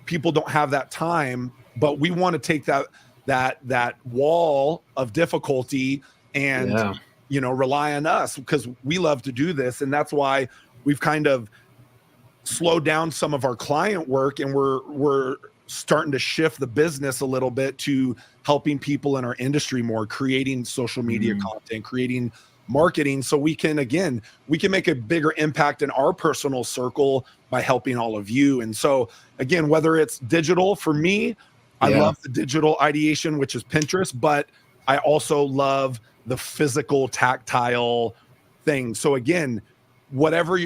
people don't have that time, but we want to take that wall of difficulty and rely on us, because we love to do this. And that's why we've kind of slow down some of our client work, and we're starting to shift the business a little bit to helping people in our industry more, creating social media content, creating marketing, so we can make a bigger impact in our personal circle by helping all of you. And so again, whether it's digital, for me, I love the digital ideation, which is Pinterest, but I also love the physical, tactile thing. So again, whatever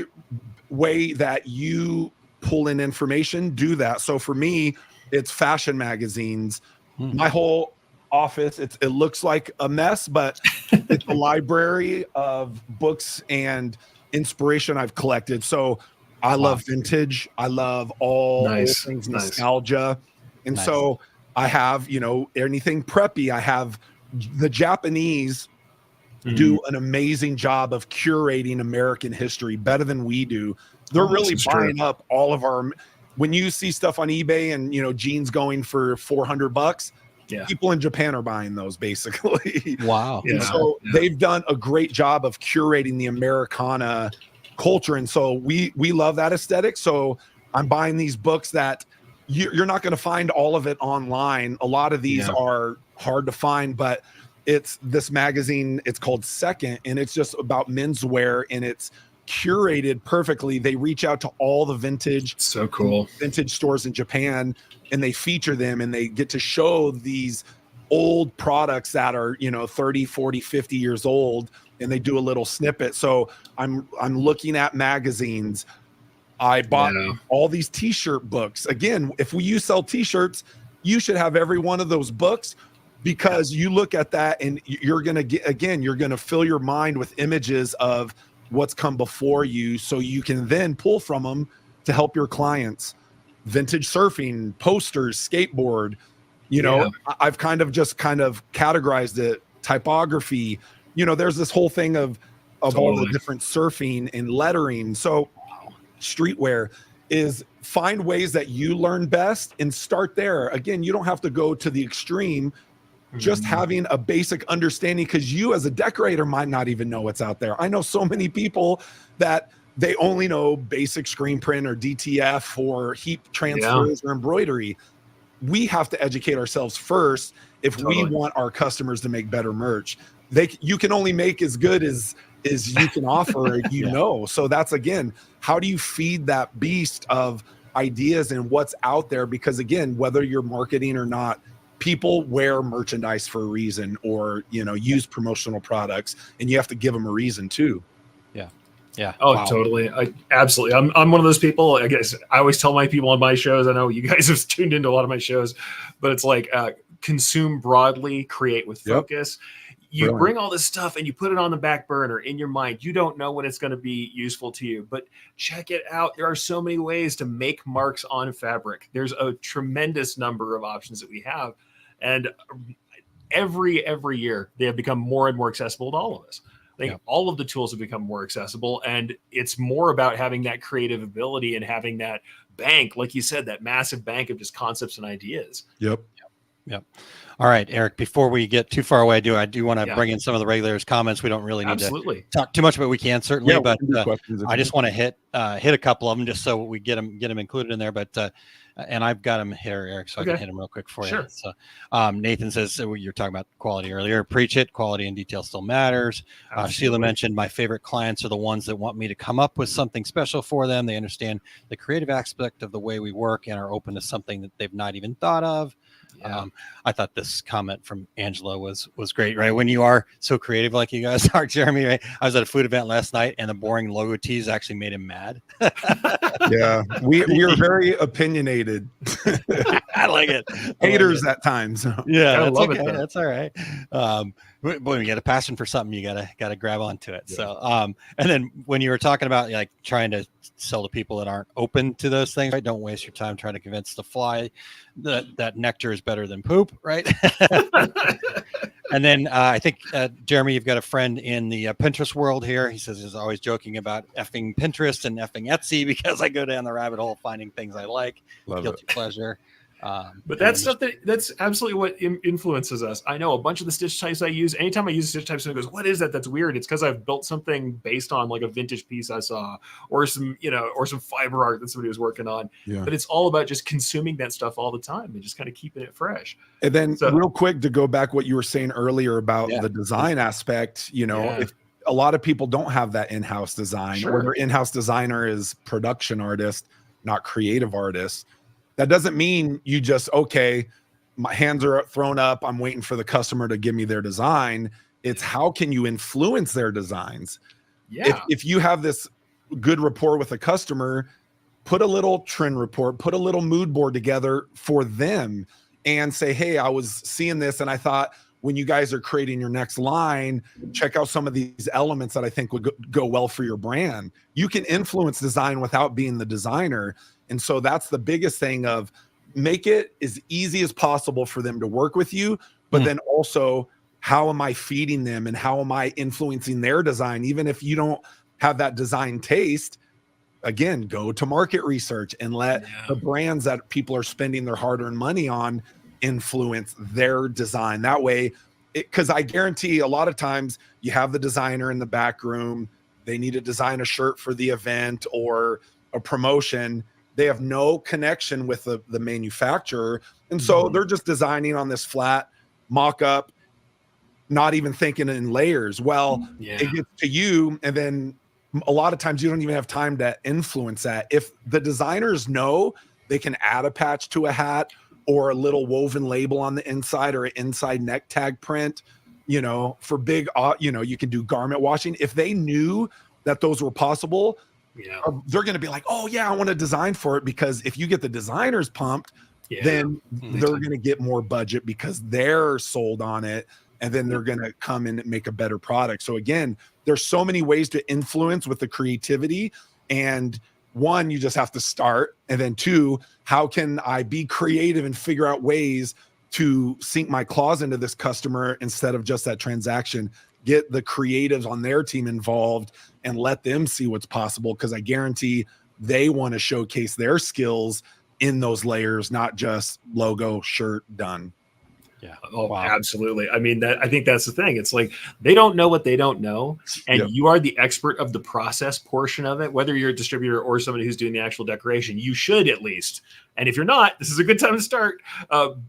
way that you pull in information, do that. So for me, it's fashion magazines. My whole office, it looks like a mess, but it's a library of books and inspiration I've collected. So I love vintage. I love all things nostalgia. And so I have, anything preppy. I have the Japanese do an amazing job of curating American history better than we do. They're really buying up all of our, when you see stuff on eBay and, jeans going for $400, people in Japan are buying those, basically. Wow. And so they've done a great job of curating the Americana culture. And so we love that aesthetic. So I'm buying these books that you're not going to find all of it online. A lot of these are hard to find, but it's this magazine, it's called Second, and it's just about menswear, and it's curated perfectly. They reach out to all the vintage stores in Japan, and they feature them, and they get to show these old products that are 30, 40, 50 years old, and they do a little snippet. So I'm looking at magazines. I bought all these t-shirt books. Again, if you sell t-shirts, you should have every one of those books, because you look at that and you're going to get, again, you're going to fill your mind with images of what's come before you, so you can then pull from them to help your clients. Vintage surfing, posters, skateboard, you know, I've kind of categorized it, typography, you know, there's this whole thing of all the different surfing and lettering. So streetwear is find ways that you learn best and start there. Again, you don't have to go to the extreme, just having a basic understanding, because you as a decorator might not even know what's out there. I know so many people that they only know basic screen print or DTF or heat transfers or embroidery. We have to educate ourselves first if we want our customers to make better merch. You can only make as good as you can offer, you know. So that's, again, how do you feed that beast of ideas and what's out there? Because again, whether you're marketing or not, people wear merchandise for a reason, or, you know, use promotional products, and you have to give them a reason too. Yeah. Oh, totally. Absolutely. I'm one of those people. I guess I always tell my people on my shows, I know you guys have tuned into a lot of my shows, but it's like, consume broadly, create with focus. You bring all this stuff and you put it on the back burner in your mind. You don't know when it's going to be useful to you, but check it out. There are so many ways to make marks on fabric. There's a tremendous number of options that we have. And every year they have become more and more accessible to all of us. I think all of the tools have become more accessible, and it's more about having that creative ability and having that bank, like you said, that massive bank of just concepts and ideas. Yep. All right, Eric, before we get too far away, I do want to bring in some of the regulars' comments. We don't really need to talk too much, but we can certainly. But I just want to hit a couple of them just so we get them included in there. But and I've got them here, Eric, so I can hit them real quick for you. So Nathan says, so you're talking about quality earlier. Preach it. Quality and detail still matters. Sheila mentioned my favorite clients are the ones that want me to come up with something special for them. They understand the creative aspect of the way we work and are open to something that they've not even thought of. I thought this comment from Angela was great, right? When you are so creative like you guys are, Jeremy, right? I was at a food event last night and the boring logo tees actually made him mad. We are very opinionated. I like it. Haters at times. Yeah, I that's love okay. it. That's all right. When you get a passion for something, you gotta grab onto it. So and then when you were talking about like trying to sell to people that aren't open to those things, right? Don't waste your time trying to convince the fly that nectar is better than poop, right? And then I think Jeremy, you've got a friend in the Pinterest world here. He says he's always joking about effing Pinterest and effing Etsy because I go down the rabbit hole finding things I like. Guilty pleasure. But that's stuff that's absolutely what influences us. I know a bunch of the stitch types I use. Anytime I use a stitch type, someone goes, "What is that? That's weird." It's because I've built something based on like a vintage piece I saw, or some fiber art that somebody was working on. But it's all about just consuming that stuff all the time and just kind of keeping it fresh. And then, real quick, to go back what you were saying earlier about the design aspect, if a lot of people don't have that in-house design, or their in-house designer is production artist, not creative artist. That doesn't mean you just, my hands are thrown up, I'm waiting for the customer to give me their design. It's how can you influence their designs? If you have this good rapport with a customer, put a little trend report, put a little mood board together for them and say, hey, I was seeing this and I thought when you guys are creating your next line, check out some of these elements that I think would go well for your brand. You can influence design without being the designer. And so that's the biggest thing of make it as easy as possible for them to work with you, but then also how am I feeding them and how am I influencing their design? Even if you don't have that design taste, again, go to market research and let the brands that people are spending their hard-earned money on influence their design. That way, because I guarantee a lot of times you have the designer in the back room, they need to design a shirt for the event or a promotion. They have no connection with the manufacturer. And so they're just designing on this flat mock-up, not even thinking in layers. Well, it gets to you, and then a lot of times you don't even have time to influence that. If the designers know they can add a patch to a hat or a little woven label on the inside or an inside neck tag print, for big, you can do garment washing. If they knew that those were possible, Yeah. they're going to be like, oh yeah, I want to design for it, because if you get the designers pumped, then they're going to get more budget because they're sold on it, and then they're going to come in and make a better product. So again, there's so many ways to influence with the creativity, and one, you just have to start, and then two, how can I be creative and figure out ways to sink my claws into this customer instead of just that transaction? Get the creatives on their team involved and let them see what's possible, because I guarantee they want to showcase their skills in those layers, not just logo, shirt, done. Yeah. Oh, wow. Absolutely. I mean, I think that's the thing. It's like they don't know what they don't know, and you are the expert of the process portion of it. Whether you're a distributor or somebody who's doing the actual decoration, you should at least. And if you're not, this is a good time to start.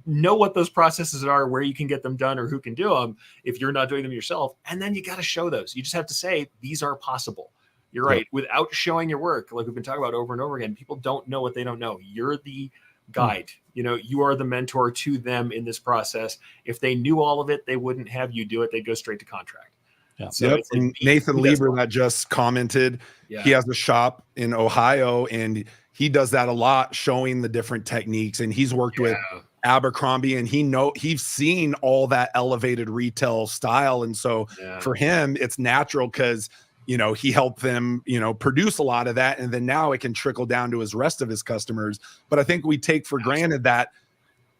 Know what those processes are, where you can get them done, or who can do them if you're not doing them yourself. And then you got to show those. You just have to say these are possible. You're right. Without showing your work, like we've been talking about over and over again, people don't know what they don't know. You're the guide. You are the mentor to them in this process. If they knew all of it, they wouldn't have you do it. They'd go straight to contract. Yeah. So like, Nathan Lieber that just commented, he has a shop in Ohio, and he does that a lot, showing the different techniques. And he's worked with Abercrombie, and he's seen all that elevated retail style. And so for him, it's natural, because he helped them, produce a lot of that. And then now it can trickle down to his rest of his customers. But I think we take for granted that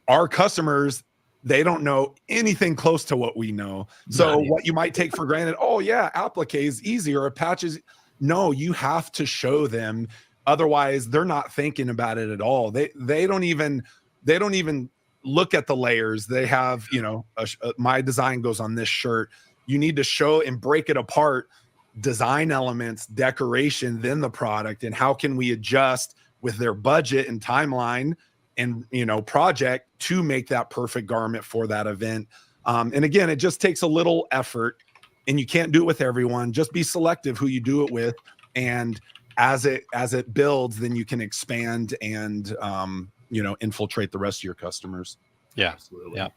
our customers, they don't know anything close to what we know. So what you might take for granted, oh yeah, applique is easy, or a patch is, no, you have to show them. Otherwise they're not thinking about it at all. They don't even look at the layers. They have, my design goes on this shirt. You need to show and break it apart. Design elements, decoration, then the product, and how can we adjust with their budget and timeline and project to make that perfect garment for that event. And again, it just takes a little effort, and you can't do it with everyone. Just be selective who you do it with, and as it builds, then you can expand and infiltrate the rest of your customers. Yeah, absolutely. Yeah.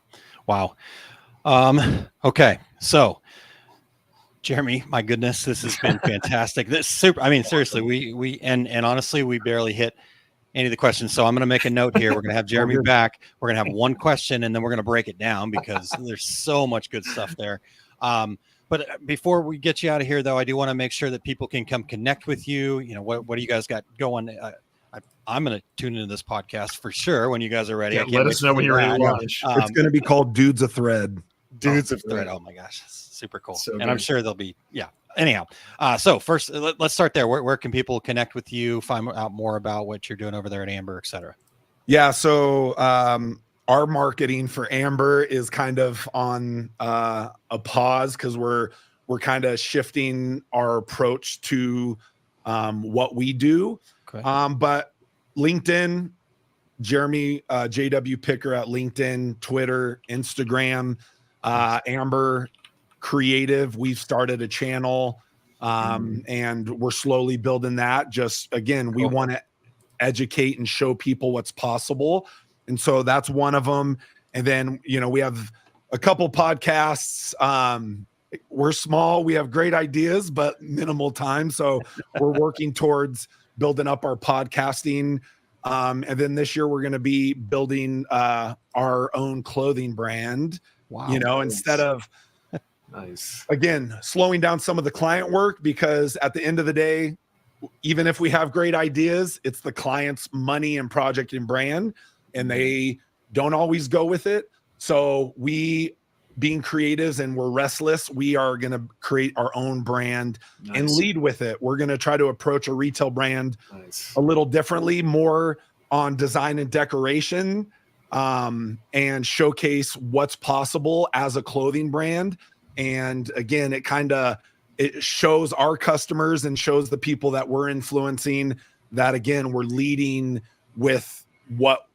Wow. Okay, so Jeremy, my goodness, this has been fantastic. This super. I mean, seriously, we and honestly, we barely hit any of the questions. So I'm going to make a note here. We're going to have Jeremy back. We're going to have one question, and then we're going to break it down, because there's so much good stuff there. But before we get you out of here, though, I do want to make sure that people can come connect with you. What do you guys got going? I'm going to tune into this podcast for sure when you guys are ready. Let us know when you're ready to launch. It's going to be called Dudes of Thread. Dudes of Thread. Oh my gosh. Super cool. So and I'm sure they'll be, anyhow. So first let's start there. Where can people connect with you, find out more about what you're doing over there at Amber, et cetera? Yeah. So, our marketing for Amber is kind of on a pause, because we're kind of shifting our approach to what we do. Okay. But LinkedIn, Jeremy, JW Picker at LinkedIn, Twitter, Instagram, Amber Creative. We've started a channel, and we're slowly building that. Just again, we want to educate and show people what's possible. And so that's one of them. And then, we have a couple podcasts. We're small, we have great ideas, but minimal time. So we're working towards building up our podcasting. And then this year we're going to be building our own clothing brand. Wow. Instead of again, slowing down some of the client work, because at the end of the day, even if we have great ideas, it's the client's money and project and brand, and they don't always go with it. So we, being creatives and we're restless, we are going to create our own brand and lead with it. We're going to try to approach a retail brand a little differently, more on design and decoration, and showcase what's possible as a clothing brand. And again, it shows our customers and shows the people that we're influencing that, again, we're leading with what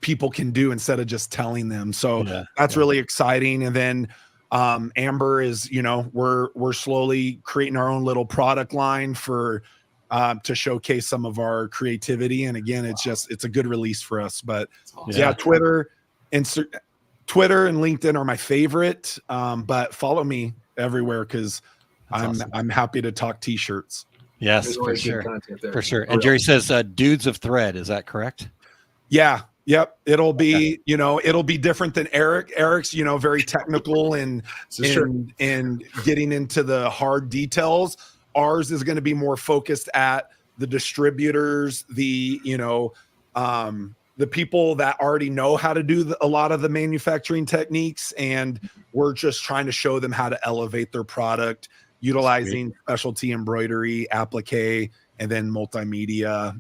people can do instead of just telling them. So that's really exciting. And then Amber is, we're slowly creating our own little product line for to showcase some of our creativity. And again, it's a good release for us. But Twitter and LinkedIn are my favorite. But follow me everywhere, because I'm happy to talk t-shirts. Yes, There's for always good sure. content there. For sure. And Jerry says, dudes of thread. Is that correct? Yeah. Yep. It'll be, it'll be different than Eric. Eric's, very technical and getting into the hard details. Ours is going to be more focused at the distributors, the people that already know how to do a lot of the manufacturing techniques. And we're just trying to show them how to elevate their product utilizing specialty embroidery, applique, and then multimedia.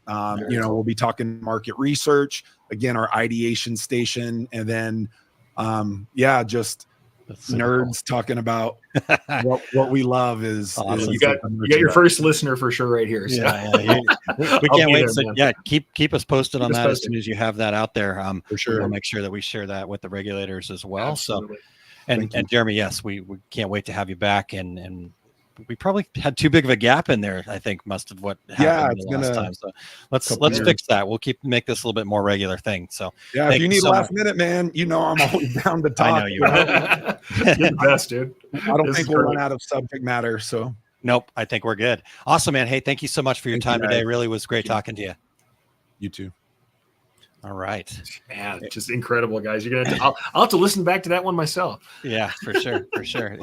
We'll be talking market research, again, our ideation station, and then just nerds talking about what we love is, awesome. You got your first listener for sure right here. So. We can't wait. Keep us posted on that as soon as you have that out there. For sure. We'll make sure that we share that with the regulators as well. Absolutely. So, and Jeremy, yes, we can't wait to have you back. And we probably had too big of a gap in there. I think must have what happened the last time. So let's fix that. We'll make this a little bit more regular thing. So if you need last minute, man, I'm always down to talk. I know you are. You're the best, dude. I don't think we'll run out of subject matter. So nope, I think we're good. Awesome, man. Hey, thank you so much for your time today. Really was great talking to you. You too. All right, man, just incredible, guys. I'll have to listen back to that one myself. Yeah, for sure, for sure.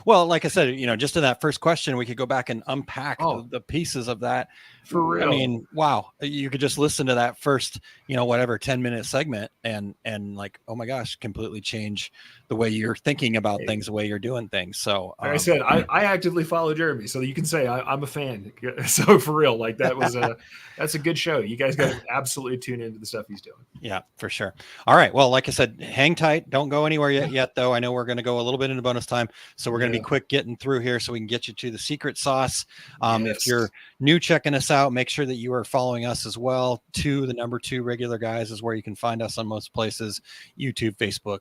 Well, like I said, just in that first question, we could go back and unpack the pieces of that. For real. I mean, wow, you could just listen to that first, 10-minute segment and like, oh my gosh, completely change the way you're thinking about things, the way you're doing things. So like I said, I actively follow Jeremy, so you can say I'm a fan. So for real, like that's a good show. You guys got to absolutely tune into the stuff he's doing. Yeah, for sure. All right. Well, like I said, hang tight. Don't go anywhere yet, though. I know we're going to go a little bit into bonus time, so we're going to be quick getting through here so we can get you to the secret sauce. If you're new checking us out, make sure that you are following us as well. The number 2 regular guys is where you can find us on most places: YouTube, Facebook.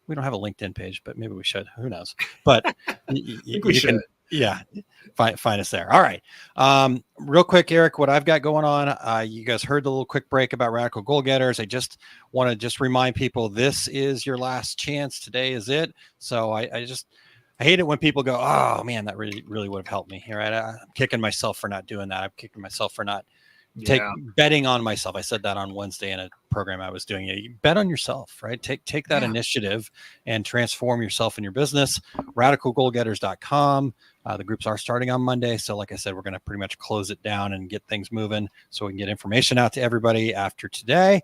We don't have a LinkedIn page, but maybe we should. Who knows? But we should. Find us there. All right. Real quick, Eric, what I've got going on, you guys heard the little quick break about Radical Goal Getters. I just want to remind people, this is your last chance. Today is it. So I hate it when people go, oh man, that really, really would have helped me. Right? I'm kicking myself for not doing that. I'm kicking myself for not betting on myself. I said that on Wednesday in a program I was doing. You bet on yourself, right? Take that initiative and transform yourself in your business. RadicalGoalGetters.com. The groups are starting on Monday. So like I said, we're going to pretty much close it down and get things moving so we can get information out to everybody after today.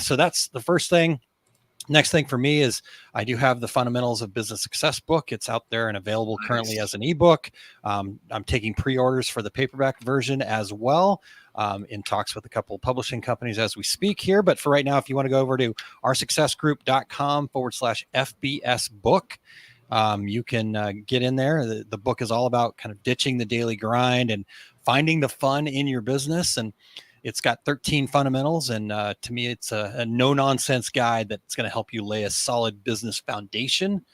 So that's the first thing. Next thing for me is I do have the Fundamentals of Business Success book. It's out there and available currently as an ebook. I'm taking pre-orders for the paperback version as well, in talks with a couple of publishing companies as we speak here. But for right now, if you want to go over to oursuccessgroup.com/FBS book, you can get in there. The book is all about kind of ditching the daily grind and finding the fun in your business. And it's got 13 fundamentals, and to me, it's a no-nonsense guide that's going to help you lay a solid business foundation.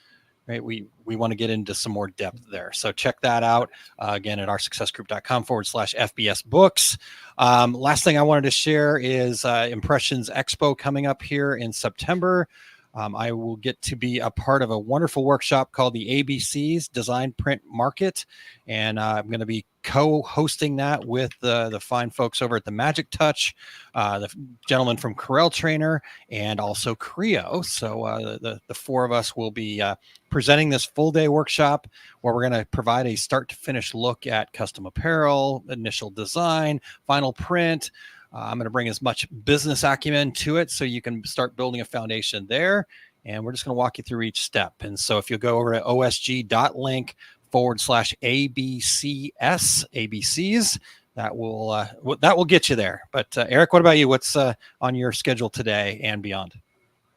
Right? We want to get into some more depth there, so check that out again at oursuccessgroup.com/FBS books. Last thing I wanted to share is Impressions Expo coming up here in September. I will get to be a part of a wonderful workshop called the ABCs Design Print Market, and I'm going to be co-hosting that with the fine folks over at the Magic Touch, the gentleman from Corel Trainer, and also Creo. So the four of us will be presenting this full-day workshop where we're going to provide a start-to-finish look at custom apparel, initial design, final print. I'm going to bring as much business acumen to it so you can start building a foundation there. And we're just going to walk you through each step. And so if you go over to osg.link/ABCs, that will get you there. But Eric, what about you? What's on your schedule today and beyond?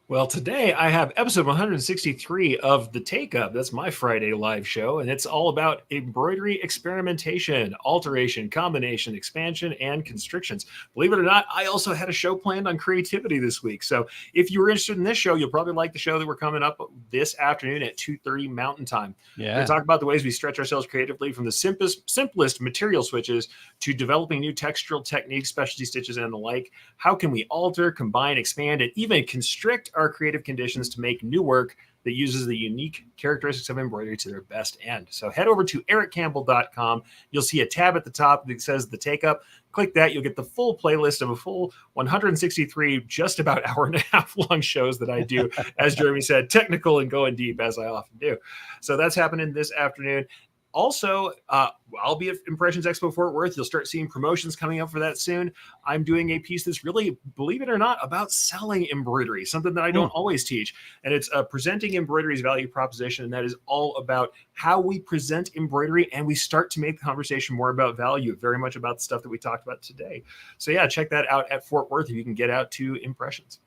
Well, today I have episode 163 of The Take Up. That's my Friday live show, and it's all about embroidery experimentation, alteration, combination, expansion, and constrictions. Believe it or not, I also had a show planned on creativity this week. So if you were interested in this show, you'll probably like the show that we're coming up this afternoon at 2:30 Mountain Time. Yeah. We're going to talk about the ways we stretch ourselves creatively, from the simplest material switches to developing new textural techniques, specialty stitches, and the like. How can we alter, combine, expand, and even constrict our creative conditions to make new work that uses the unique characteristics of embroidery to their best end. So head over to ericcampbell.com. You'll see a tab at the top that says the take up. Click that. You'll get the full playlist of a full 163, just about hour and a half long shows that I do, as Jeremy said, technical and going deep, as I often do. So that's happening this afternoon. Also, I'll be at Impressions Expo Fort Worth. You'll start seeing promotions coming up for that soon. I'm doing a piece that's really, believe it or not, about selling embroidery, something that I don't always teach. And it's presenting embroidery's value proposition. And that is all about how we present embroidery, and we start to make the conversation more about value, very much about the stuff that we talked about today. So yeah, check that out at Fort Worth if you can get out to Impressions.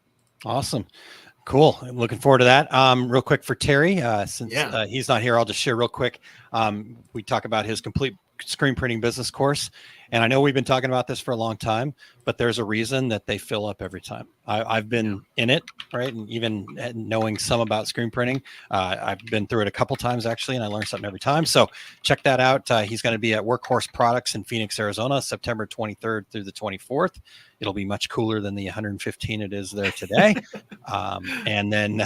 Awesome. Cool. I'm looking forward to that. Real quick for Terry, since he's not here, I'll just share real quick. We talk about his complete screen printing business course. And I know we've been talking about this for a long time, but there's a reason that they fill up every time. I've been in it, right? And even knowing some about screen printing, I've been through it a couple times actually, and I learned something every time. So check that out. He's going to be at Workhorse Products in Phoenix, Arizona, September 23rd through the 24th. It'll be much cooler than the 115 it is there today. And then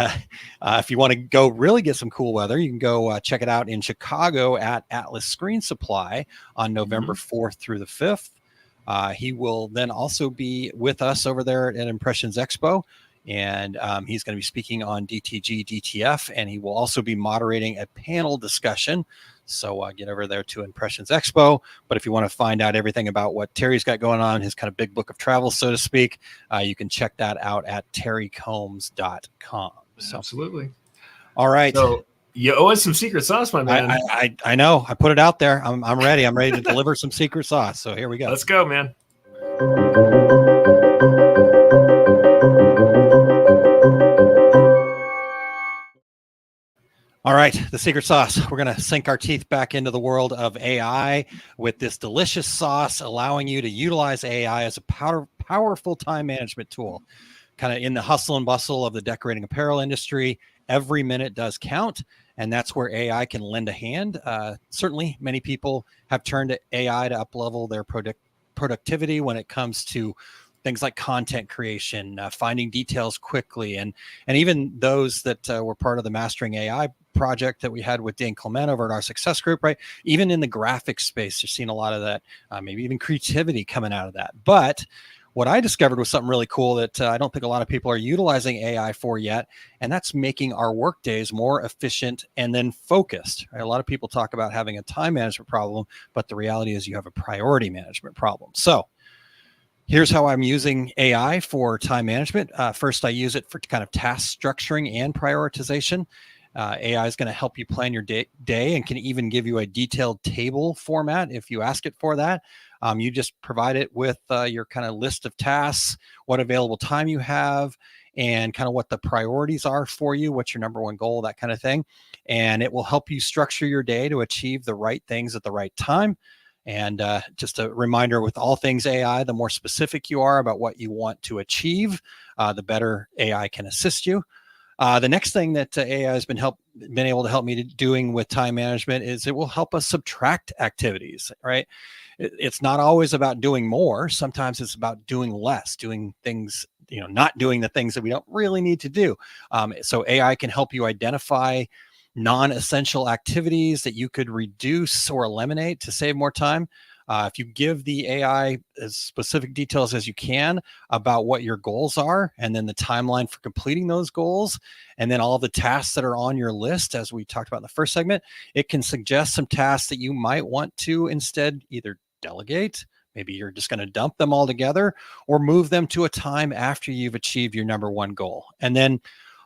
if you want to go really get some cool weather, you can go check it out in Chicago at Atlas Screen Supply on November 4th through the 5th. He will then also be with us over there at Impressions Expo, and he's going to be speaking on DTG, DTF, and he will also be moderating a panel discussion. So get over there to Impressions Expo. But if you want to find out everything about what Terry's got going on, his kind of big book of travel, so to speak, you can check that out at terrycombs.com. So, absolutely. All right. So you owe us some secret sauce, my man. I know. I put it out there. I'm ready. I'm ready to deliver some secret sauce. So here we go. Let's go, man. All right, the secret sauce. We're going to sink our teeth back into the world of AI with this delicious sauce, allowing you to utilize AI as a powerful time management tool. Kind of in the hustle and bustle of the decorating apparel industry, every minute does count, and that's where AI can lend a hand. Certainly, many people have turned to AI to up-level their productivity when it comes to things like content creation, finding details quickly, and even those that were part of the Mastering AI project that we had with Dan Clement over at our Success Group, right? Even in the graphics space, you're seeing a lot of that, maybe even creativity coming out of that. But what I discovered was something really cool that I don't think a lot of people are utilizing AI for yet, and that's making our work days more efficient and then focused. Right? A lot of people talk about having a time management problem, but the reality is you have a priority management problem. So here's how I'm using AI for time management. First, I use it for kind of task structuring and prioritization. AI is going to help you plan your day and can even give you a detailed table format if you ask it for that. You just provide it with your kind of list of tasks, what available time you have, and kind of what the priorities are for you, what's your number one goal, that kind of thing. And it will help you structure your day to achieve the right things at the right time. And just a reminder, with all things AI, the more specific you are about what you want to achieve, the better AI can assist you. The next thing that AI has been able to help me doing with time management is it will help us subtract activities, right? It's not always about doing more. Sometimes it's about doing less, doing things, not doing the things that we don't really need to do. So AI can help you identify non-essential activities that you could reduce or eliminate to save more time. If you give the AI as specific details as you can about what your goals are, and then the timeline for completing those goals, and then all the tasks that are on your list, as we talked about in the first segment, it can suggest some tasks that you might want to instead either delegate, maybe you're just going to dump them all together, or move them to a time after you've achieved your number one goal. And then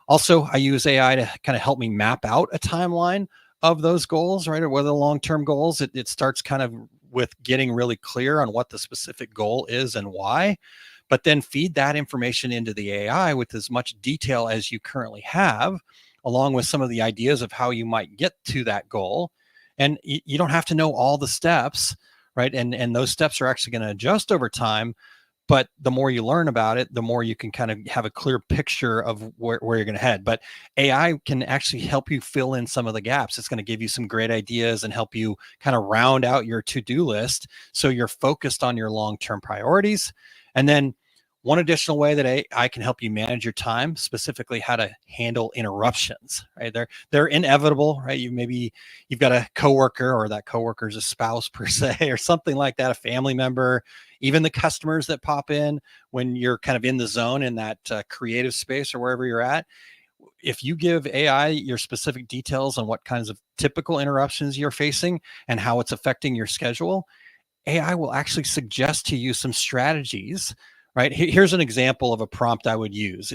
also, I use AI to kind of help me map out a timeline of those goals, right? Or what are the long-term goals? It starts kind of with getting really clear on what the specific goal is and why, but then feed that information into the AI with as much detail as you currently have, along with some of the ideas of how you might get to that goal. And you don't have to know all the steps, right? And those steps are actually going to adjust over time. But the more you learn about it, the more you can kind of have a clear picture of where you're going to head. But AI can actually help you fill in some of the gaps. It's going to give you some great ideas and help you kind of round out your to-do list so you're focused on your long-term priorities. And then One additional way that AI can help you manage your time, specifically how to handle interruptions, right? They're inevitable, right? You've got a coworker, or that coworker is a spouse per se, or something like that, a family member, even the customers that pop in when you're kind of in the zone in that creative space or wherever you're at. If you give AI your specific details on what kinds of typical interruptions you're facing and how it's affecting your schedule, AI will actually suggest to you some strategies, right? Here's an example of a prompt I would use.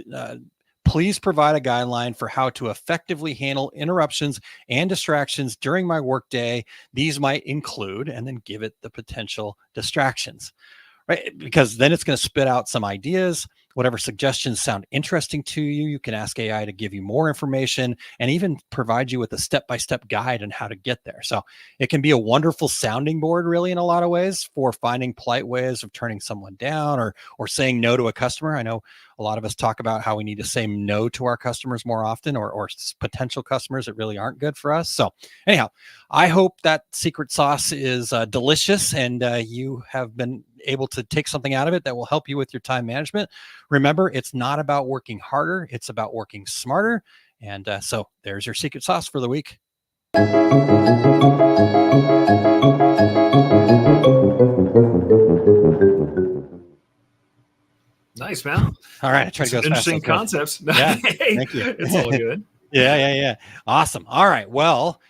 Please provide a guideline for how to effectively handle interruptions and distractions during my workday. These might include, and then give it the potential distractions, right? Because then it's going to spit out some ideas. Whatever suggestions sound interesting to you, you can ask AI to give you more information and even provide you with a step-by-step guide on how to get there. So it can be a wonderful sounding board, really, in a lot of ways, for finding polite ways of turning someone down or saying no to a customer. I know a lot of us talk about how we need to say no to our customers more often, or potential customers that really aren't good for us. So anyhow, I hope that secret sauce is delicious and you have been able to take something out of it that will help you with your time management. Remember, it's not about working harder, it's about working smarter. And so there's your secret sauce for the week. Nice, man. All right, I try to go as fast interesting as I can. concepts. Yeah, Hey, thank you. It's all good. Yeah. Awesome. All right. Well,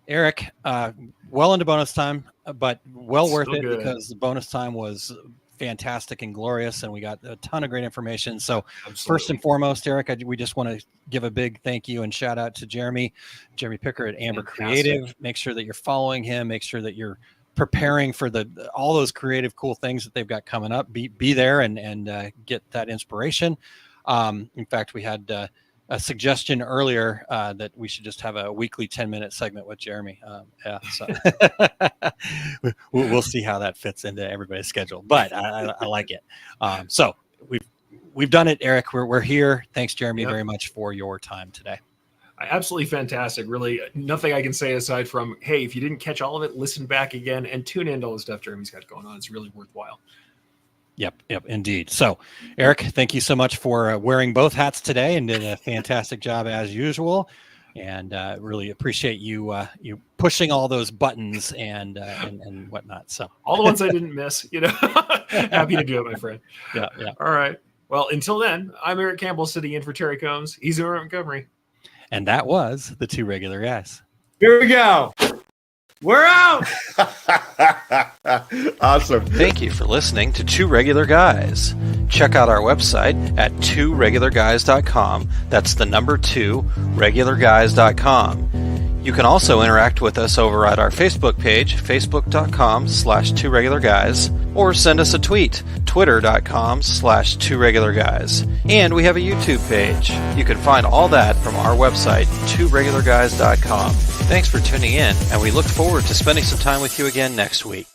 Eric, well into bonus time, but well worth it good. because the bonus time was fantastic and glorious, and we got a ton of great information. So Absolutely. first and foremost, Eric, we just want to give a big thank you and shout out to Jeremy Picker at AMB3R Creative. Make sure that you're following him. Make sure that you're preparing for all those creative, cool things that they've got coming up. Be there and get that inspiration. In fact, we had a suggestion earlier that we should just have a weekly 10-minute segment with Jeremy. So we'll see how that fits into everybody's schedule, but I like it. So we've done it, Eric. We're here. Thanks, Jeremy, very much for your time today. Absolutely fantastic. Really, nothing I can say aside from, hey, if you didn't catch all of it, listen back again and tune into all the stuff Jeremy's got going on. It's really worthwhile. Yep, indeed. So, Eric, thank you so much for wearing both hats today and did a fantastic job as usual. And really appreciate you pushing all those buttons and whatnot. So all the ones I didn't miss, happy to do it, my friend. Yeah. All right. Well, until then, I'm Eric Campbell sitting in for Terry Combs. He's Aaron Montgomery. And that was the Two Regular Guys. Here we go. We're out. Awesome. Thank you for listening to Two Regular Guys. Check out our website at tworegularguys.com. That's the number 2, regularguys.com. You can also interact with us over at our Facebook page, facebook.com/tworegularguys, or send us a tweet, twitter.com/tworegularguys. And we have a YouTube page. You can find all that from our website, tworegularguys.com. Thanks for tuning in, and we look forward to spending some time with you again next week.